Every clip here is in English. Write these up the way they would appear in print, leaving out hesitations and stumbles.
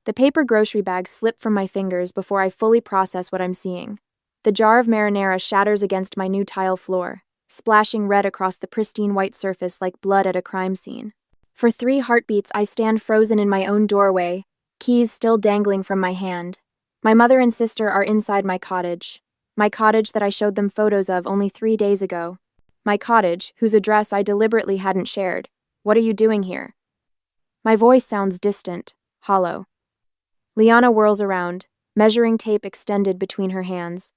The paper grocery bags slip from my fingers before I fully process what I'm seeing. The jar of marinara shatters against my new tile floor, splashing red across the pristine white surface like blood at a crime scene. For 3 heartbeats, I stand frozen in my own doorway, keys still dangling from my hand. My mother and sister are inside my cottage that I showed them photos of only 3 days ago. My cottage, whose address I deliberately hadn't shared. What are you doing here? My voice sounds distant, hollow. Liana whirls around, measuring tape extended between her hands.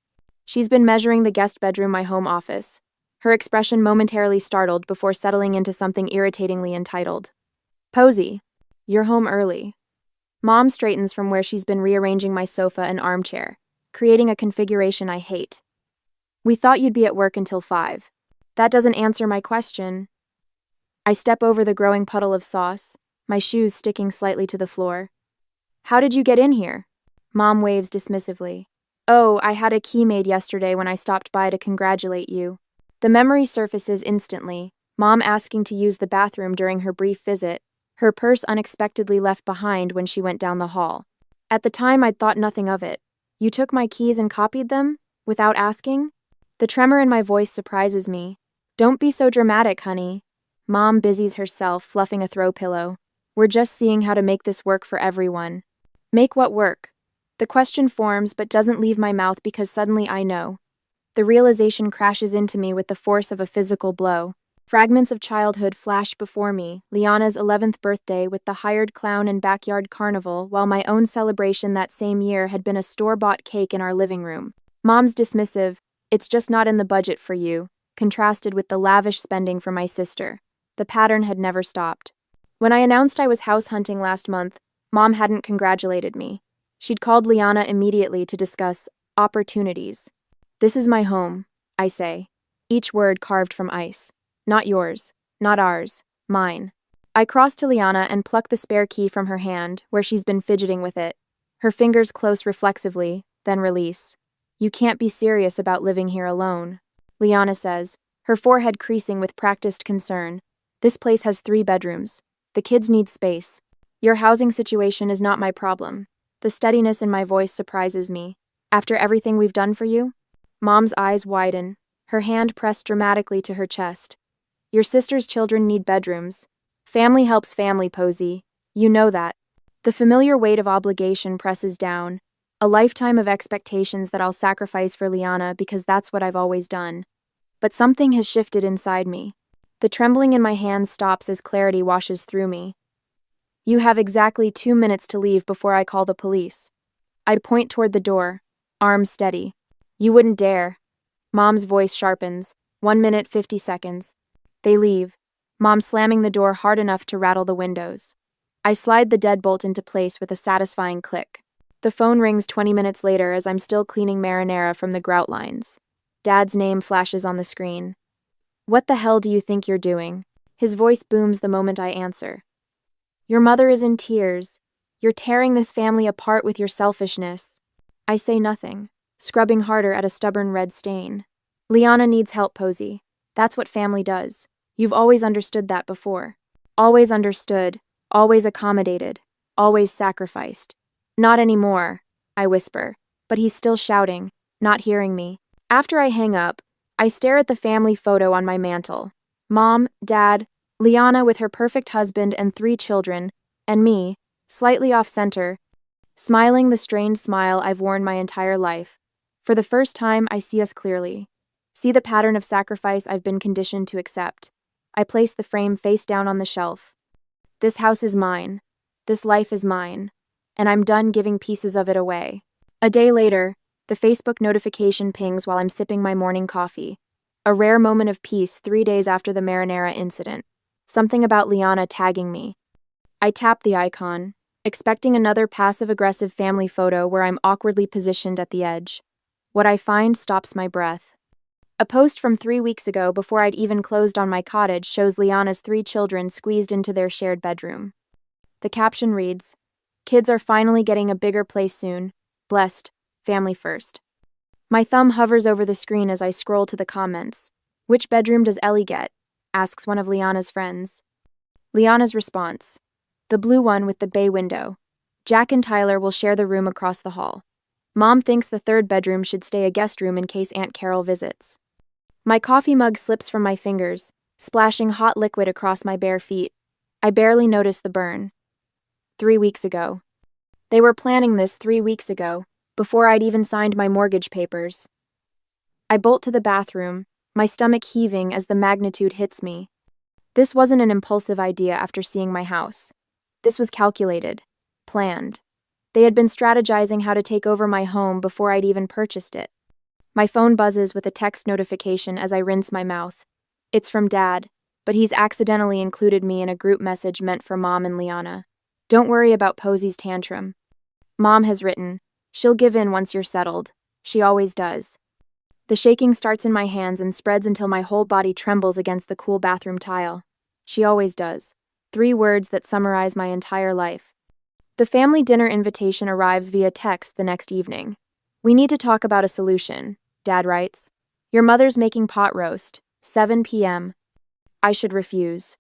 She's been measuring the guest bedroom, my home office, her expression momentarily startled before settling into something irritatingly entitled. Posey, you're home early. Mom straightens from where she's been rearranging my sofa and armchair, creating a configuration I hate. We thought you'd be at work until 5. That doesn't answer my question. I step over the growing puddle of sauce, my shoes sticking slightly to the floor. How did you get in here? Mom waves dismissively. Oh, I had a key made yesterday when I stopped by to congratulate you. The memory surfaces instantly, Mom asking to use the bathroom during her brief visit, her purse unexpectedly left behind when she went down the hall. At the time, I'd thought nothing of it. You took my keys and copied them? Without asking? The tremor in my voice surprises me. Don't be so dramatic, honey. Mom busies herself, fluffing a throw pillow. We're just seeing how to make this work for everyone. Make what work? The question forms but doesn't leave my mouth because suddenly I know. The realization crashes into me with the force of a physical blow. Fragments of childhood flash before me, Liana's 11th birthday with the hired clown and backyard carnival, while my own celebration that same year had been a store-bought cake in our living room. Mom's dismissive, "It's just not in the budget for you," contrasted with the lavish spending for my sister. The pattern had never stopped. When I announced I was house hunting last month, Mom hadn't congratulated me. She'd called Liana immediately to discuss opportunities. This is my home, I say, each word carved from ice. Not yours, not ours, mine. I cross to Liana and pluck the spare key from her hand, where she's been fidgeting with it. Her fingers close reflexively, then release. You can't be serious about living here alone, Liana says, her forehead creasing with practiced concern. This place has 3 bedrooms. The kids need space. Your housing situation is not my problem. The steadiness in my voice surprises me. After everything we've done for you? Mom's eyes widen, her hand pressed dramatically to her chest. Your sister's children need bedrooms. Family helps family, Posey. You know that. The familiar weight of obligation presses down, a lifetime of expectations that I'll sacrifice for Liana because that's what I've always done. But something has shifted inside me. The trembling in my hands stops as clarity washes through me. You have exactly 2 minutes to leave before I call the police. I'd point toward the door, arms steady. You wouldn't dare. Mom's voice sharpens. 1 minute, 50 seconds. They leave, Mom slamming the door hard enough to rattle the windows. I slide the deadbolt into place with a satisfying click. The phone rings 20 minutes later as I'm still cleaning marinara from the grout lines. Dad's name flashes on the screen. What the hell do you think you're doing? His voice booms the moment I answer. Your mother is in tears. You're tearing this family apart with your selfishness. I say nothing, scrubbing harder at a stubborn red stain. Liana needs help, Posey. That's what family does. You've always understood that before. Always understood, always accommodated, always sacrificed. Not anymore, I whisper, but he's still shouting, not hearing me. After I hang up, I stare at the family photo on my mantle. Mom, Dad, Liana with her perfect husband and 3 children, and me, slightly off-center, smiling the strained smile I've worn my entire life. For the first time, I see us clearly. See the pattern of sacrifice I've been conditioned to accept. I place the frame face down on the shelf. This house is mine. This life is mine. And I'm done giving pieces of it away. A day later, the Facebook notification pings while I'm sipping my morning coffee. A rare moment of peace 3 days after the marinara incident. Something about Liana tagging me. I tap the icon, expecting another passive-aggressive family photo where I'm awkwardly positioned at the edge. What I find stops my breath. A post from 3 weeks ago before I'd even closed on my cottage shows Liana's 3 children squeezed into their shared bedroom. The caption reads, "Kids are finally getting a bigger place soon. Blessed. Family first." My thumb hovers over the screen as I scroll to the comments. "Which bedroom does Ellie get?" asks one of Liana's friends. Liana's response, "The blue one with the bay window. Jack and Tyler will share the room across the hall. Mom thinks the third bedroom should stay a guest room in case Aunt Carol visits. My coffee mug slips from my fingers, splashing hot liquid across my bare feet. I barely notice the burn. 3 weeks ago. They were planning this 3 weeks ago, before I'd even signed my mortgage papers. I bolt to the bathroom, my stomach heaving as the magnitude hits me. This wasn't an impulsive idea after seeing my house. This was calculated, planned. They had been strategizing how to take over my home before I'd even purchased it. My phone buzzes with a text notification as I rinse my mouth. It's from Dad, but he's accidentally included me in a group message meant for Mom and Liana. Don't worry about Posey's tantrum. Mom has written, she'll give in once you're settled. She always does. The shaking starts in my hands and spreads until my whole body trembles against the cool bathroom tile. She always does. 3 words that summarize my entire life. The family dinner invitation arrives via text the next evening. We need to talk about a solution, Dad writes. Your mother's making pot roast, 7 p.m. I should refuse.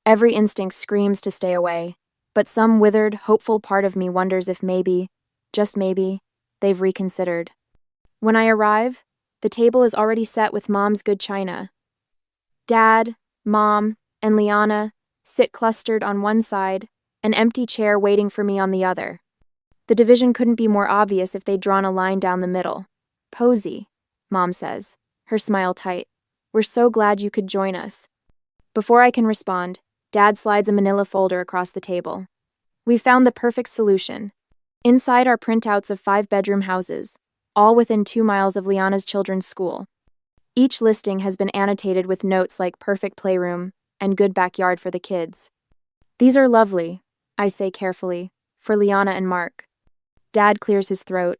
Every instinct screams to stay away, but some withered, hopeful part of me wonders if maybe, just maybe, they've reconsidered. When I arrive, the table is already set with Mom's good china. Dad, Mom, and Liana sit clustered on one side, an empty chair waiting for me on the other. The division couldn't be more obvious if they'd drawn a line down the middle. Posey, Mom says, her smile tight. We're so glad you could join us. Before I can respond, Dad slides a manila folder across the table. We've found the perfect solution. Inside are printouts of 5-bedroom houses, all within 2 miles of Liana's children's school. Each listing has been annotated with notes like perfect playroom and good backyard for the kids. These are lovely, I say carefully, for Liana and Mark. Dad clears his throat.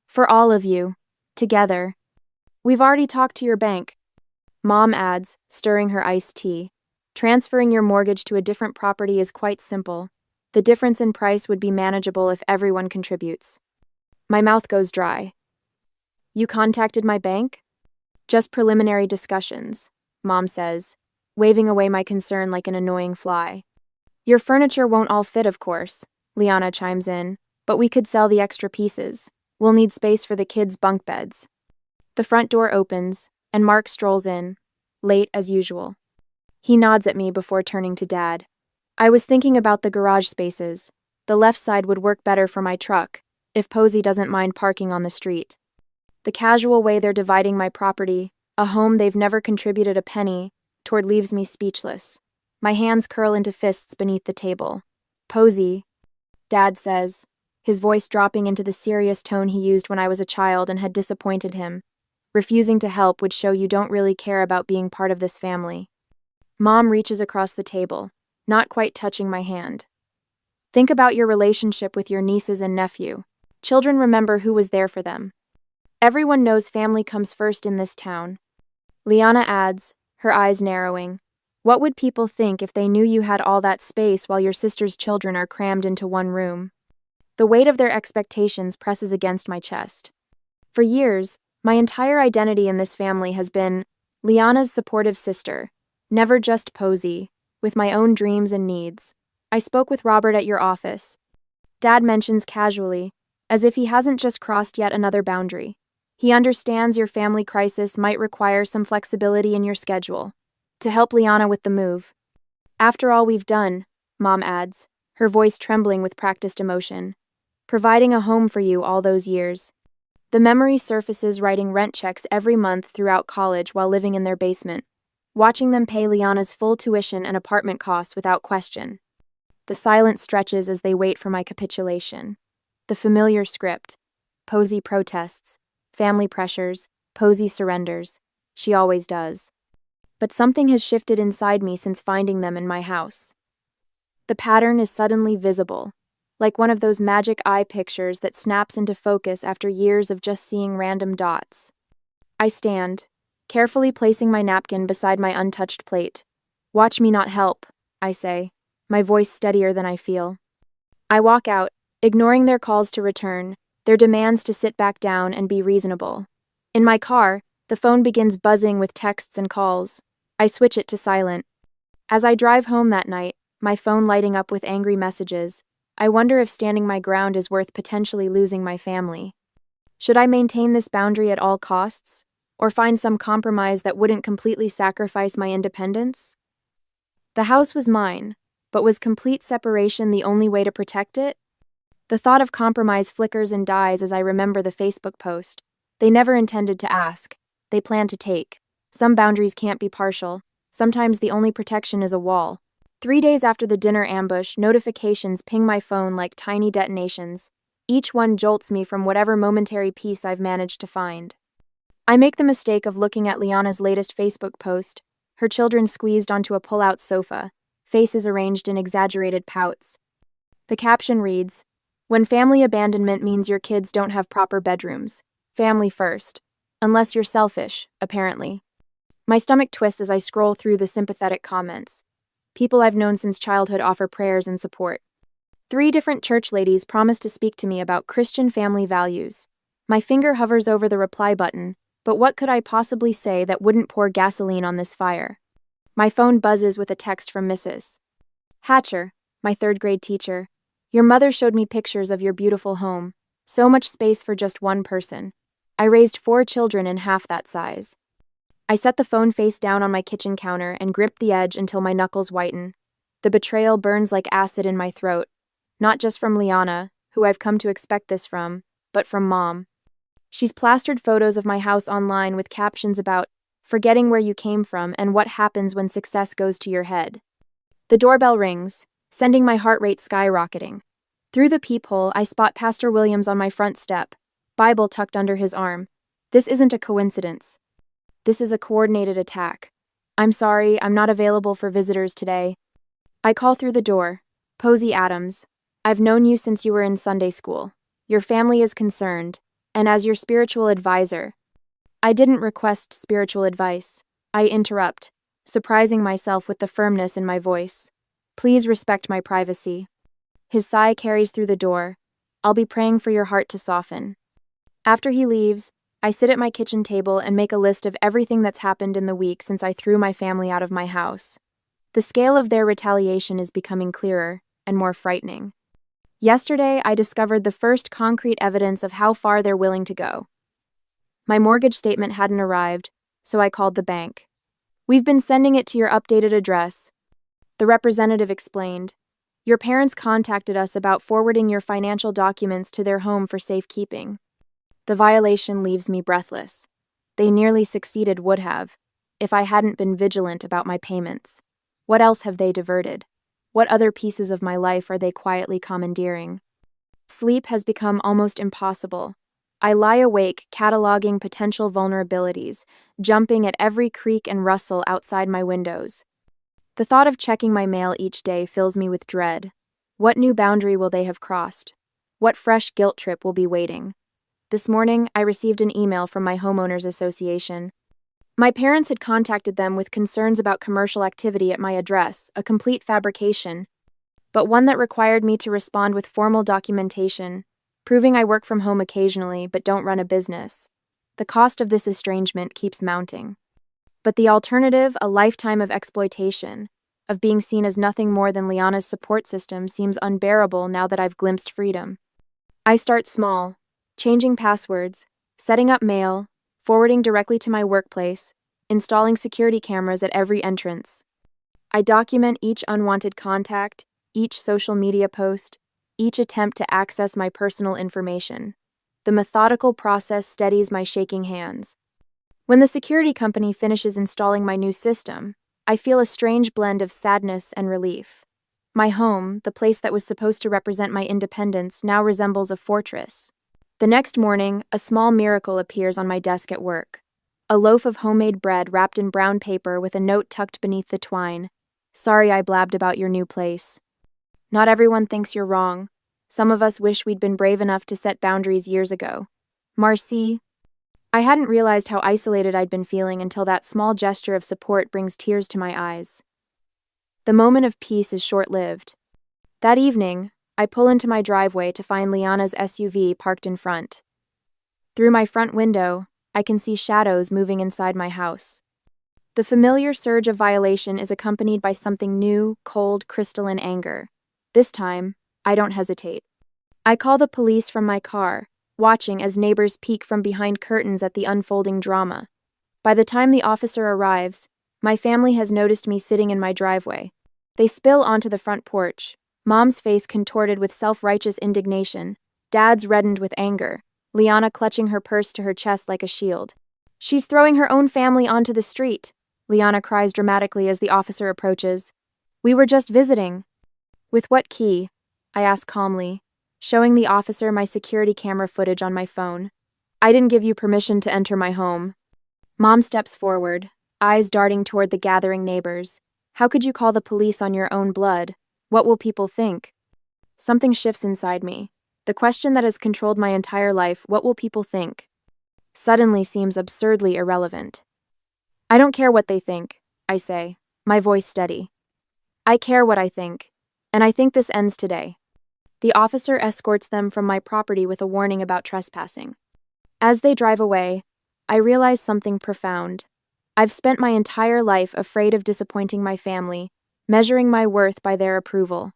For all of you, together. We've already talked to your bank. Mom adds, stirring her iced tea. Transferring your mortgage to a different property is quite simple. The difference in price would be manageable if everyone contributes. My mouth goes dry. You contacted my bank? Just preliminary discussions, Mom says, waving away my concern like an annoying fly. Your furniture won't all fit, of course, Liana chimes in, but we could sell the extra pieces. We'll need space for the kids' bunk beds. The front door opens, and Mark strolls in, late as usual. He nods at me before turning to Dad. I was thinking about the garage spaces. The left side would work better for my truck, if Posey doesn't mind parking on the street. The casual way they're dividing my property, a home they've never contributed a penny toward, leaves me speechless. My hands curl into fists beneath the table. Posey, Dad says, his voice dropping into the serious tone he used when I was a child and had disappointed him. Refusing to help would show you don't really care about being part of this family. Mom reaches across the table, not quite touching my hand. Think about your relationship with your nieces and nephew. Children remember who was there for them. Everyone knows family comes first in this town. Liana adds, her eyes narrowing. What would people think if they knew you had all that space while your sister's children are crammed into one room? The weight of their expectations presses against my chest. For years, my entire identity in this family has been Liana's supportive sister, never just Posey, with my own dreams and needs. I spoke with Robert at your office. Dad mentions casually, as if he hasn't just crossed yet another boundary. He understands your family crisis might require some flexibility in your schedule, to help Liana with the move. After all we've done, Mom adds, her voice trembling with practiced emotion, providing a home for you all those years. The memory surfaces writing rent checks every month throughout college while living in their basement, watching them pay Liana's full tuition and apartment costs without question. The silence stretches as they wait for my capitulation. The familiar script. Posey protests, family pressures, Posey surrenders. She always does. But something has shifted inside me since finding them in my house. The pattern is suddenly visible, like one of those magic eye pictures that snaps into focus after years of just seeing random dots. I stand, carefully placing my napkin beside my untouched plate. Watch me not help, I say, my voice steadier than I feel. I walk out, ignoring their calls to return, their demands to sit back down and be reasonable. In my car, the phone begins buzzing with texts and calls. I switch it to silent. As I drive home that night, my phone lighting up with angry messages, I wonder if standing my ground is worth potentially losing my family. Should I maintain this boundary at all costs, or find some compromise that wouldn't completely sacrifice my independence? The house was mine, but was complete separation the only way to protect it? The thought of compromise flickers and dies as I remember the Facebook post. They never intended to ask. They planned to take. Some boundaries can't be partial. Sometimes the only protection is a wall. 3 days after the dinner ambush, notifications ping my phone like tiny detonations. Each one jolts me from whatever momentary peace I've managed to find. I make the mistake of looking at Liana's latest Facebook post, her children squeezed onto a pull-out sofa, faces arranged in exaggerated pouts. The caption reads, "When family abandonment means your kids don't have proper bedrooms. Family first. Unless you're selfish, apparently." My stomach twists as I scroll through the sympathetic comments. People I've known since childhood offer prayers and support. 3 different church ladies promise to speak to me about Christian family values. My finger hovers over the reply button, but what could I possibly say that wouldn't pour gasoline on this fire? My phone buzzes with a text from Mrs. Hatcher, my 3rd-grade teacher. "Your mother showed me pictures of your beautiful home. So much space for just one person. I raised 4 children in half that size." I set the phone face down on my kitchen counter and grip the edge until my knuckles whiten. The betrayal burns like acid in my throat, not just from Liana, who I've come to expect this from, but from Mom. She's plastered photos of my house online with captions about forgetting where you came from and what happens when success goes to your head. The doorbell rings, sending my heart rate skyrocketing. Through the peephole, I spot Pastor Williams on my front step, Bible tucked under his arm. This isn't a coincidence. This is a coordinated attack. "I'm sorry, I'm not available for visitors today." I call through the door. "Posey Adams, I've known you since you were in Sunday school. Your family is concerned, and as your spiritual advisor." I didn't request spiritual advice. I interrupt, surprising myself with the firmness in my voice. "Please respect my privacy." His sigh carries through the door. "I'll be praying for your heart to soften." After he leaves, I sit at my kitchen table and make a list of everything that's happened in the week since I threw my family out of my house. The scale of their retaliation is becoming clearer and more frightening. Yesterday, I discovered the first concrete evidence of how far they're willing to go. My mortgage statement hadn't arrived, so I called the bank. "We've been sending it to your updated address," the representative explained. "Your parents contacted us about forwarding your financial documents to their home for safekeeping." The violation leaves me breathless. They nearly succeeded, would have, if I hadn't been vigilant about my payments. What else have they diverted? What other pieces of my life are they quietly commandeering? Sleep has become almost impossible. I lie awake, cataloging potential vulnerabilities, jumping at every creak and rustle outside my windows. The thought of checking my mail each day fills me with dread. What new boundary will they have crossed? What fresh guilt trip will be waiting? This morning, I received an email from my homeowners association. My parents had contacted them with concerns about commercial activity at my address, a complete fabrication, but one that required me to respond with formal documentation, proving I work from home occasionally but don't run a business. The cost of this estrangement keeps mounting. But the alternative, a lifetime of exploitation, of being seen as nothing more than Liana's support system, seems unbearable now that I've glimpsed freedom. I start small, changing passwords, setting up mail, forwarding directly to my workplace, installing security cameras at every entrance. I document each unwanted contact, each social media post, each attempt to access my personal information. The methodical process steadies my shaking hands. When the security company finishes installing my new system, I feel a strange blend of sadness and relief. My home, the place that was supposed to represent my independence, now resembles a fortress. The next morning, a small miracle appears on my desk at work. A loaf of homemade bread wrapped in brown paper with a note tucked beneath the twine. "Sorry I blabbed about your new place. Not everyone thinks you're wrong. Some of us wish we'd been brave enough to set boundaries years ago. Marcy." I hadn't realized how isolated I'd been feeling until that small gesture of support brings tears to my eyes. The moment of peace is short-lived. That evening, I pull into my driveway to find Liana's SUV parked in front. Through my front window, I can see shadows moving inside my house. The familiar surge of violation is accompanied by something new, cold, crystalline anger. This time, I don't hesitate. I call the police from my car, watching as neighbors peek from behind curtains at the unfolding drama. By the time the officer arrives, my family has noticed me sitting in my driveway. They spill onto the front porch, Mom's face contorted with self-righteous indignation, Dad's reddened with anger, Liana clutching her purse to her chest like a shield. "She's throwing her own family onto the street," Liana cries dramatically as the officer approaches. "We were just visiting." "With what key?" I ask calmly, showing the officer my security camera footage on my phone. "I didn't give you permission to enter my home." Mom steps forward, eyes darting toward the gathering neighbors. "How could you call the police on your own blood? What will people think?" Something shifts inside me. The question that has controlled my entire life, what will people think, suddenly seems absurdly irrelevant. "I don't care what they think," I say, my voice steady. "I care what I think, and I think this ends today." The officer escorts them from my property with a warning about trespassing. As they drive away, I realize something profound. I've spent my entire life afraid of disappointing my family, measuring my worth by their approval.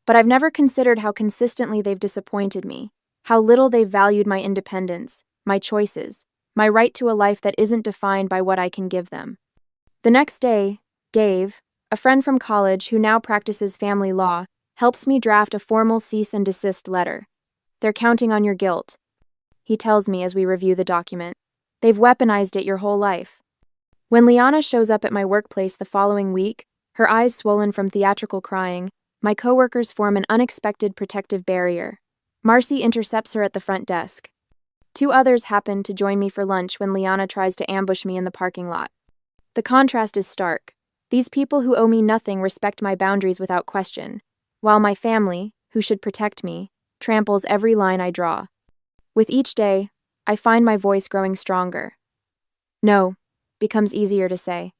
But I've never considered how consistently they've disappointed me, how little they've valued my independence, my choices, my right to a life that isn't defined by what I can give them. The next day, Dave, a friend from college who now practices family law, helps me draft a formal cease and desist letter. "They're counting on your guilt," he tells me as we review the document. "They've weaponized it your whole life." When Liana shows up at my workplace the following week, her eyes swollen from theatrical crying, my coworkers form an unexpected protective barrier. Marcy intercepts her at the front desk. Two others happen to join me for lunch when Liana tries to ambush me in the parking lot. The contrast is stark. These people who owe me nothing respect my boundaries without question, while my family, who should protect me, tramples every line I draw. With each day, I find my voice growing stronger. "No" becomes easier to say.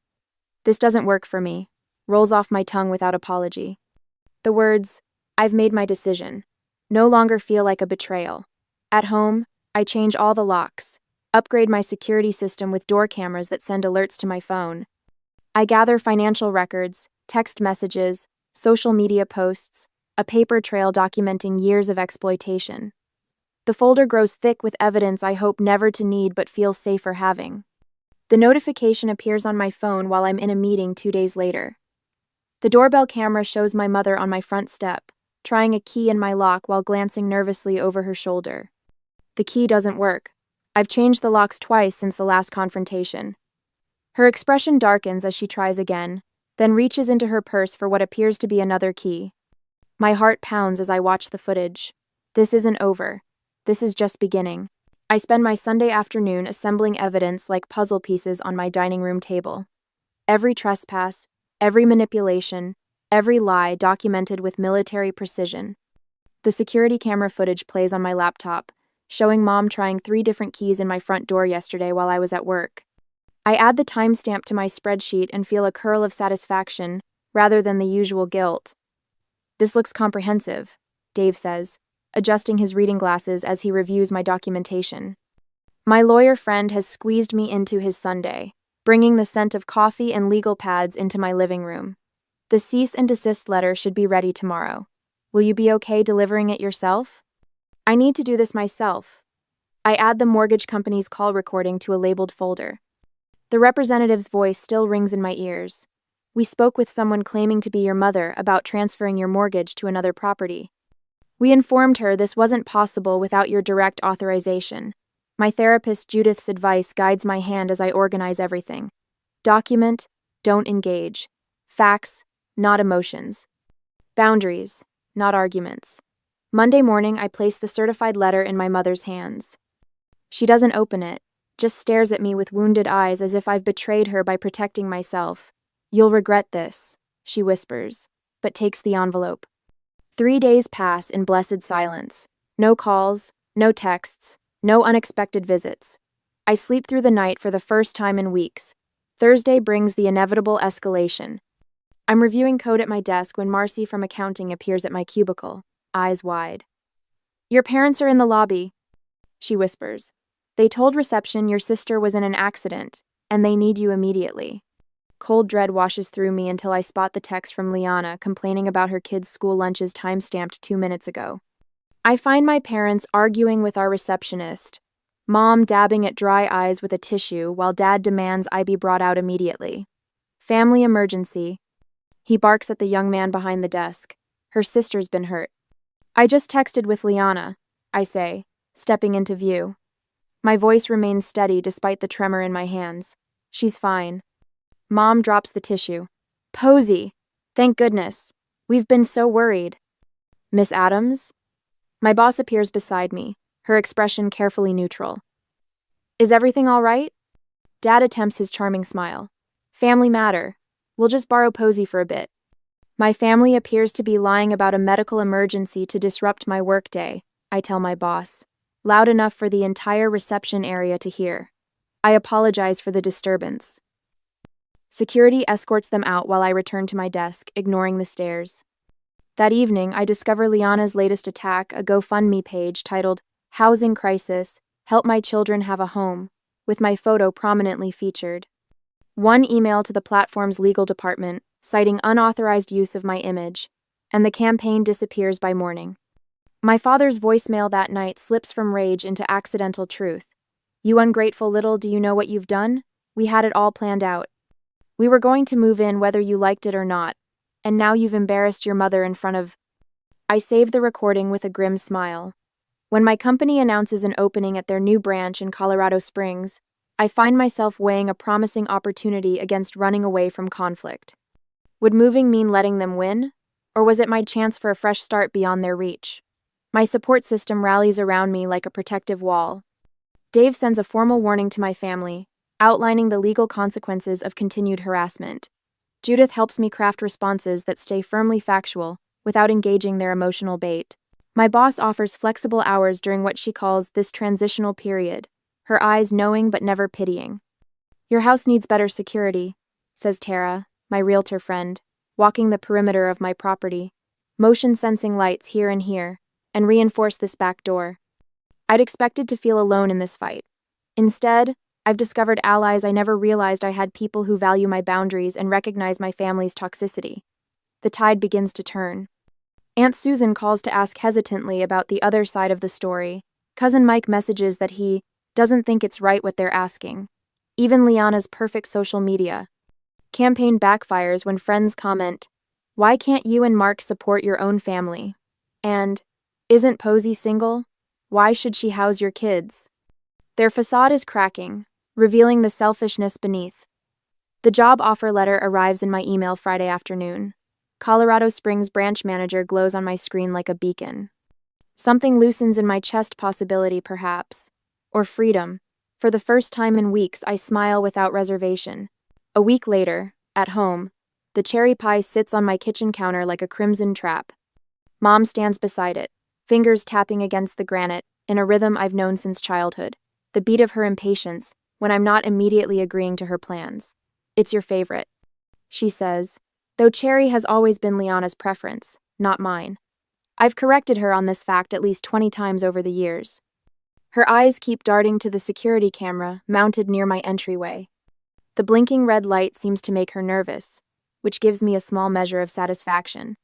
"This doesn't work for me" rolls off my tongue without apology. The words, "I've made my decision," no longer feel like a betrayal. At home, I change all the locks, upgrade my security system with door cameras that send alerts to my phone. I gather financial records, text messages, social media posts, a paper trail documenting years of exploitation. The folder grows thick with evidence I hope never to need but feel safer having. The notification appears on my phone while I'm in a meeting 2 days later. The doorbell camera shows my mother on my front step, trying a key in my lock while glancing nervously over her shoulder. The key doesn't work. I've changed the locks twice since the last confrontation. Her expression darkens as she tries again, then reaches into her purse for what appears to be another key. My heart pounds as I watch the footage. This isn't over. This is just beginning. I spend my Sunday afternoon assembling evidence like puzzle pieces on my dining room table. Every trespass, every manipulation, every lie documented with military precision. The security camera footage plays on my laptop, showing Mom trying 3 different keys in my front door yesterday while I was at work. I add the timestamp to my spreadsheet and feel a curl of satisfaction, rather than the usual guilt. "This looks comprehensive," Dave says, adjusting his reading glasses as he reviews my documentation. My lawyer friend has squeezed me into his Sunday, bringing the scent of coffee and legal pads into my living room. "The cease and desist letter should be ready tomorrow. Will you be okay delivering it yourself?" I need to do this myself. I add the mortgage company's call recording to a labeled folder. The representative's voice still rings in my ears. "We spoke with someone claiming to be your mother about transferring your mortgage to another property. We informed her this wasn't possible without your direct authorization. My therapist Judith's advice guides my hand as I organize everything. Document, don't engage. Facts, not emotions. Boundaries, not arguments." Monday morning, I place the certified letter in my mother's hands. She doesn't open it, just stares at me with wounded eyes as if I've betrayed her by protecting myself. "You'll regret this," she whispers, but takes the envelope. 3 days pass in blessed silence. No calls, no texts, no unexpected visits. I sleep through the night for the first time in weeks. Thursday brings the inevitable escalation. I'm reviewing code at my desk when Marcy from accounting appears at my cubicle, eyes wide. "Your parents are in the lobby," she whispers. "They told reception your sister was in an accident, and they need you immediately." Cold dread washes through me until I spot the text from Liana complaining about her kids' school lunches time-stamped 2 minutes ago. I find my parents arguing with our receptionist, Mom dabbing at dry eyes with a tissue while Dad demands I be brought out immediately. Family emergency. He barks at the young man behind the desk. Her sister's been hurt. I just texted with Liana, I say, stepping into view. My voice remains steady despite the tremor in my hands. She's fine. Mom drops the tissue. Posey! Thank goodness. We've been so worried. Miss Adams? My boss appears beside me, her expression carefully neutral. Is everything all right? Dad attempts his charming smile. Family matter. We'll just borrow Posey for a bit. My family appears to be lying about a medical emergency to disrupt my workday, I tell my boss, loud enough for the entire reception area to hear. I apologize for the disturbance. Security escorts them out while I return to my desk, ignoring the stares. That evening, I discover Liana's latest attack, a GoFundMe page titled, Housing Crisis, Help My Children Have a Home, with my photo prominently featured. One email to the platform's legal department, citing unauthorized use of my image, and the campaign disappears by morning. My father's voicemail that night slips from rage into accidental truth. You ungrateful little, do you know what you've done? We had it all planned out. We were going to move in whether you liked it or not, and now you've embarrassed your mother in front of... I save the recording with a grim smile. When my company announces an opening at their new branch in Colorado Springs, I find myself weighing a promising opportunity against running away from conflict. Would moving mean letting them win? Or was it my chance for a fresh start beyond their reach? My support system rallies around me like a protective wall. Dave sends a formal warning to my family, outlining the legal consequences of continued harassment. Judith helps me craft responses that stay firmly factual without engaging their emotional bait. My boss offers flexible hours during what she calls this transitional period, her eyes knowing but never pitying. Your house needs better security, says Tara, my realtor friend, walking the perimeter of my property. Motion-sensing lights here and here, and reinforce this back door. I'd expected to feel alone in this fight. Instead, I've discovered allies I never realized I had, people who value my boundaries and recognize my family's toxicity. The tide begins to turn. Aunt Susan calls to ask hesitantly about the other side of the story. Cousin Mike messages that he doesn't think it's right what they're asking. Even Liana's perfect social media campaign backfires when friends comment, "Why can't you and Mark support your own family?" And, "Isn't Posey single? Why should she house your kids?" Their facade is cracking, revealing the selfishness beneath. The job offer letter arrives in my email Friday afternoon. Colorado Springs branch manager glows on my screen like a beacon. Something loosens in my chest, possibility perhaps. Or freedom. For the first time in weeks, I smile without reservation. A week later, at home, the cherry pie sits on my kitchen counter like a crimson trap. Mom stands beside it, fingers tapping against the granite, in a rhythm I've known since childhood. The beat of her impatience, when I'm not immediately agreeing to her plans. "It's your favorite," she says, though cherry has always been Liana's preference, not mine. I've corrected her on this fact at least 20 times over the years. Her eyes keep darting to the security camera mounted near my entryway. The blinking red light seems to make her nervous, which gives me a small measure of satisfaction.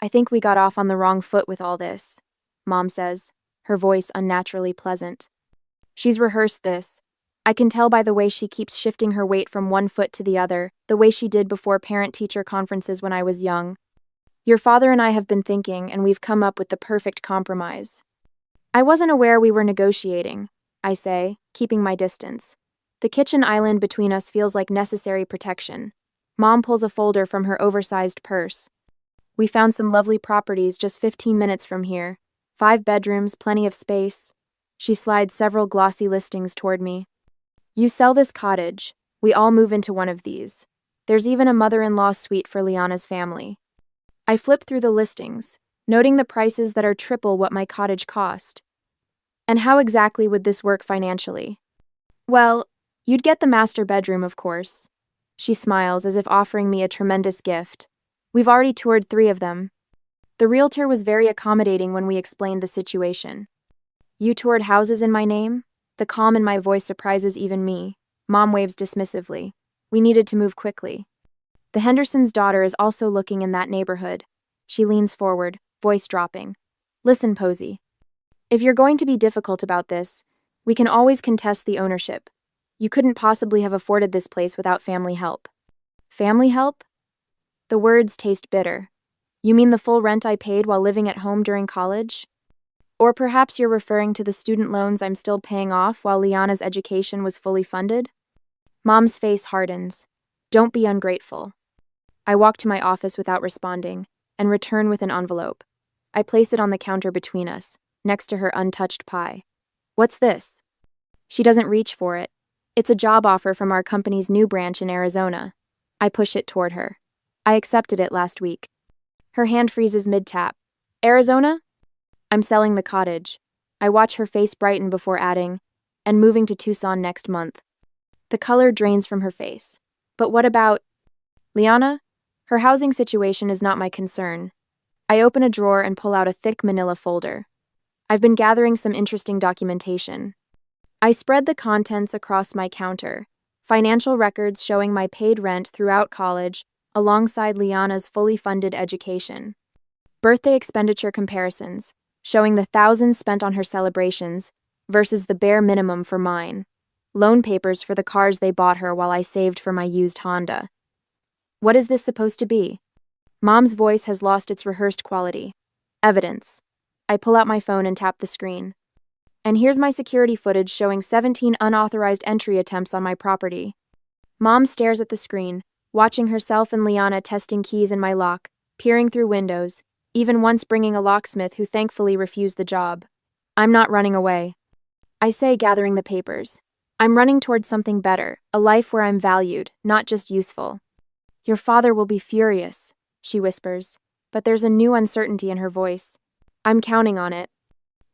"I think we got off on the wrong foot with all this," Mom says, her voice unnaturally pleasant. She's rehearsed this. I can tell by the way she keeps shifting her weight from one foot to the other, the way she did before parent-teacher conferences when I was young. "Your father and I have been thinking, and we've come up with the perfect compromise." I wasn't aware we were negotiating, I say, keeping my distance. The kitchen island between us feels like necessary protection. Mom pulls a folder from her oversized purse. "We found some lovely properties just 15 minutes from here. 5 bedrooms, plenty of space." She slides several glossy listings toward me. "You sell this cottage, we all move into one of these. There's even a mother-in-law suite for Liana's family." I flip through the listings, noting the prices that are triple what my cottage cost. "And how exactly would this work financially?" "Well, you'd get the master bedroom, of course." She smiles as if offering me a tremendous gift. "We've already toured 3 of them." The realtor was very accommodating when we explained the situation. "You toured houses in my name?" The calm in my voice surprises even me. Mom waves dismissively. "We needed to move quickly." The Henderson's daughter is also looking in that neighborhood. She leans forward, voice dropping. Listen, Posey. If you're going to be difficult about this, we can always contest the ownership. You couldn't possibly have afforded this place without family help. Family help? The words taste bitter. You mean the full rent I paid while living at home during college? Or perhaps you're referring to the student loans I'm still paying off while Liana's education was fully funded? Mom's face hardens. Don't be ungrateful. I walk to my office without responding, and return with an envelope. I place it on the counter between us, next to her untouched pie. What's this? She doesn't reach for it. It's a job offer from our company's new branch in Arizona. I push it toward her. I accepted it last week. Her hand freezes mid-tap. Arizona? I'm selling the cottage. I watch her face brighten before adding, and moving to Tucson next month. The color drains from her face. But what about Liana? Her housing situation is not my concern. I open a drawer and pull out a thick manila folder. I've been gathering some interesting documentation. I spread the contents across my counter, financial records showing my paid rent throughout college, alongside Liana's fully funded education. Birthday expenditure comparisons, showing the thousands spent on her celebrations versus the bare minimum for mine. Loan papers for the cars they bought her while I saved for my used Honda. What is this supposed to be? Mom's voice has lost its rehearsed quality. Evidence. I pull out my phone and tap the screen. And here's my security footage showing 17 unauthorized entry attempts on my property. Mom stares at the screen, watching herself and Liana testing keys in my lock, peering through windows, even once bringing a locksmith who thankfully refused the job. I'm not running away. I say, gathering the papers. I'm running towards something better, a life where I'm valued, not just useful. Your father will be furious, she whispers, but there's a new uncertainty in her voice. I'm counting on it.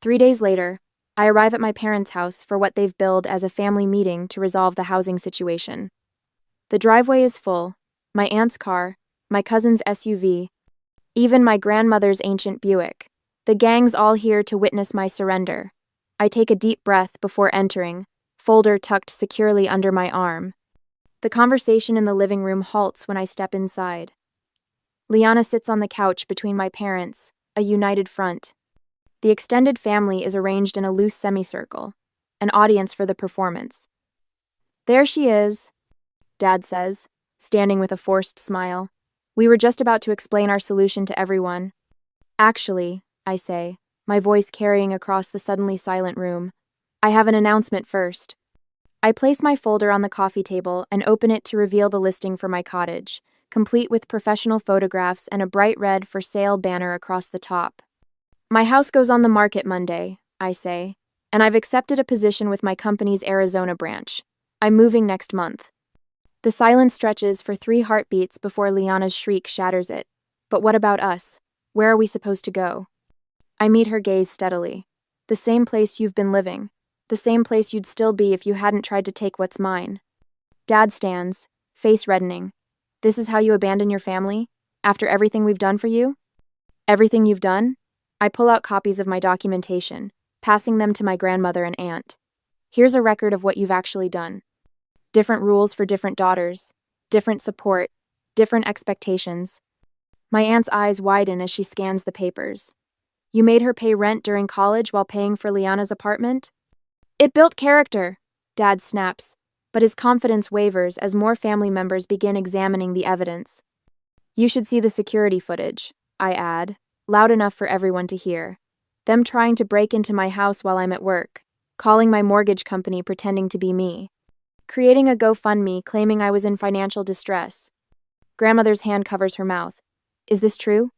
3 days later, I arrive at my parents' house for what they've billed as a family meeting to resolve the housing situation. The driveway is full, my aunt's car, my cousin's SUV, even my grandmother's ancient Buick. The gang's all here to witness my surrender. I take a deep breath before entering, folder tucked securely under my arm. The conversation in the living room halts when I step inside. Liana sits on the couch between my parents, a united front. The extended family is arranged in a loose semicircle, an audience for the performance. There she is, Dad says, standing with a forced smile. We were just about to explain our solution to everyone. Actually, I say, my voice carrying across the suddenly silent room, I have an announcement first. I place my folder on the coffee table and open it to reveal the listing for my cottage, complete with professional photographs and a bright red for sale banner across the top. My house goes on the market Monday, I say, and I've accepted a position with my company's Arizona branch. I'm moving next month. The silence stretches for 3 heartbeats before Liana's shriek shatters it. But what about us? Where are we supposed to go? I meet her gaze steadily. The same place you've been living. The same place you'd still be if you hadn't tried to take what's mine. Dad stands, face reddening. This is how you abandon your family? After everything we've done for you? Everything you've done? I pull out copies of my documentation, passing them to my grandmother and aunt. Here's a record of what you've actually done. Different rules for different daughters, different support, different expectations. My aunt's eyes widen as she scans the papers. You made her pay rent during college while paying for Liana's apartment? It built character, Dad snaps, but his confidence wavers as more family members begin examining the evidence. You should see the security footage, I add, loud enough for everyone to hear. Them trying to break into my house while I'm at work, calling my mortgage company pretending to be me, creating a GoFundMe claiming I was in financial distress. Grandmother's hand covers her mouth. Is this true?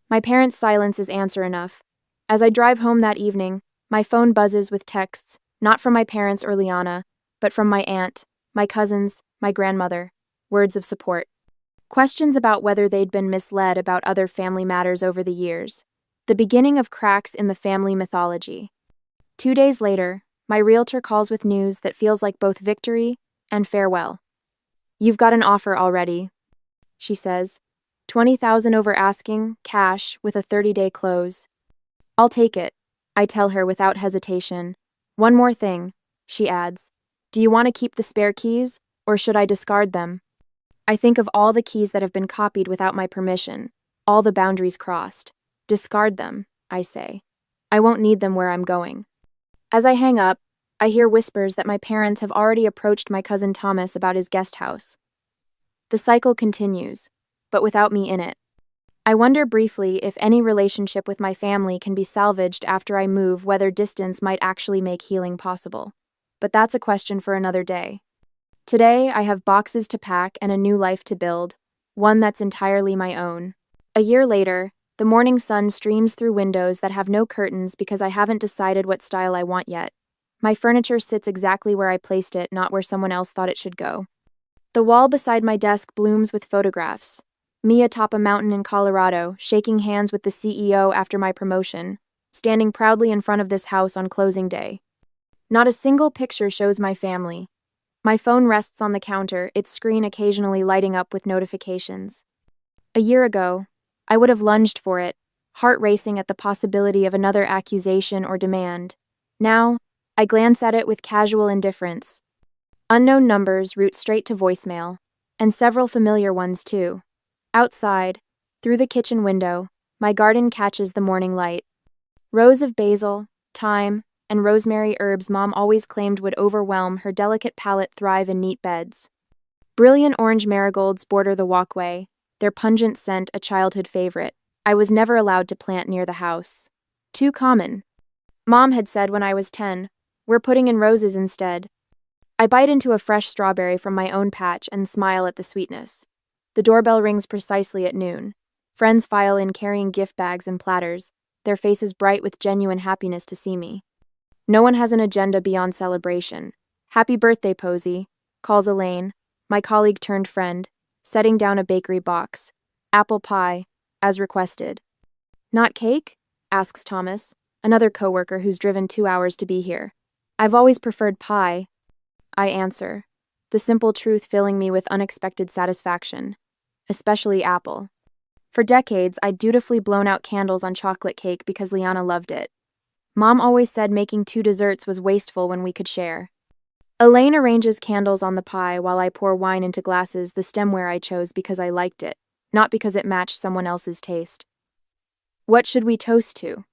My parents' silence is answer enough. As I drive home that evening, my phone buzzes with texts, not from my parents or Liana, but from my aunt, my cousins, my grandmother. Words of support. Questions about whether they'd been misled about other family matters over the years. The beginning of cracks in the family mythology. 2 days later, my realtor calls with news that feels like both victory and farewell. You've got an offer already, she says. $20,000 over asking, cash, with a 30-day close. I'll take it, I tell her without hesitation. One more thing, she adds. Do you want to keep the spare keys, or should I discard them? I think of all the keys that have been copied without my permission, all the boundaries crossed. Discard them, I say. I won't need them where I'm going. As I hang up, I hear whispers that my parents have already approached my cousin Thomas about his guest house. The cycle continues, but without me in it. I wonder briefly if any relationship with my family can be salvaged after I move, whether distance might actually make healing possible. But that's a question for another day. Today, I have boxes to pack and a new life to build, one that's entirely my own. A year later, the morning sun streams through windows that have no curtains because I haven't decided what style I want yet. My furniture sits exactly where I placed it, not where someone else thought it should go. The wall beside my desk blooms with photographs. Me atop a mountain in Colorado, shaking hands with the CEO after my promotion, standing proudly in front of this house on closing day. Not a single picture shows my family. My phone rests on the counter, its screen occasionally lighting up with notifications. A year ago, I would have lunged for it, heart racing at the possibility of another accusation or demand. Now, I glance at it with casual indifference. Unknown numbers route straight to voicemail, and several familiar ones too. Outside, through the kitchen window, my garden catches the morning light. Rows of basil, thyme, and rosemary herbs Mom always claimed would overwhelm her delicate palate thrive in neat beds. Brilliant orange marigolds border the walkway, their pungent scent a childhood favorite. I was never allowed to plant near the house. Too common. Mom had said when I was 10, "We're putting in roses instead." I bite into a fresh strawberry from my own patch and smile at the sweetness. The doorbell rings precisely at noon. Friends file in carrying gift bags and platters, their faces bright with genuine happiness to see me. No one has an agenda beyond celebration. "Happy birthday, Posey," calls Elaine, my colleague turned friend, setting down a bakery box. "Apple pie, as requested." "Not cake?" asks Thomas, another coworker who's driven 2 hours to be here. "I've always preferred pie," I answer, the simple truth filling me with unexpected satisfaction. Especially apple. For decades, I'd dutifully blown out candles on chocolate cake because Liana loved it. Mom always said making 2 desserts was wasteful when we could share. Elaine arranges candles on the pie while I pour wine into glasses, the stemware I chose because I liked it, not because it matched someone else's taste. "What should we toast to?"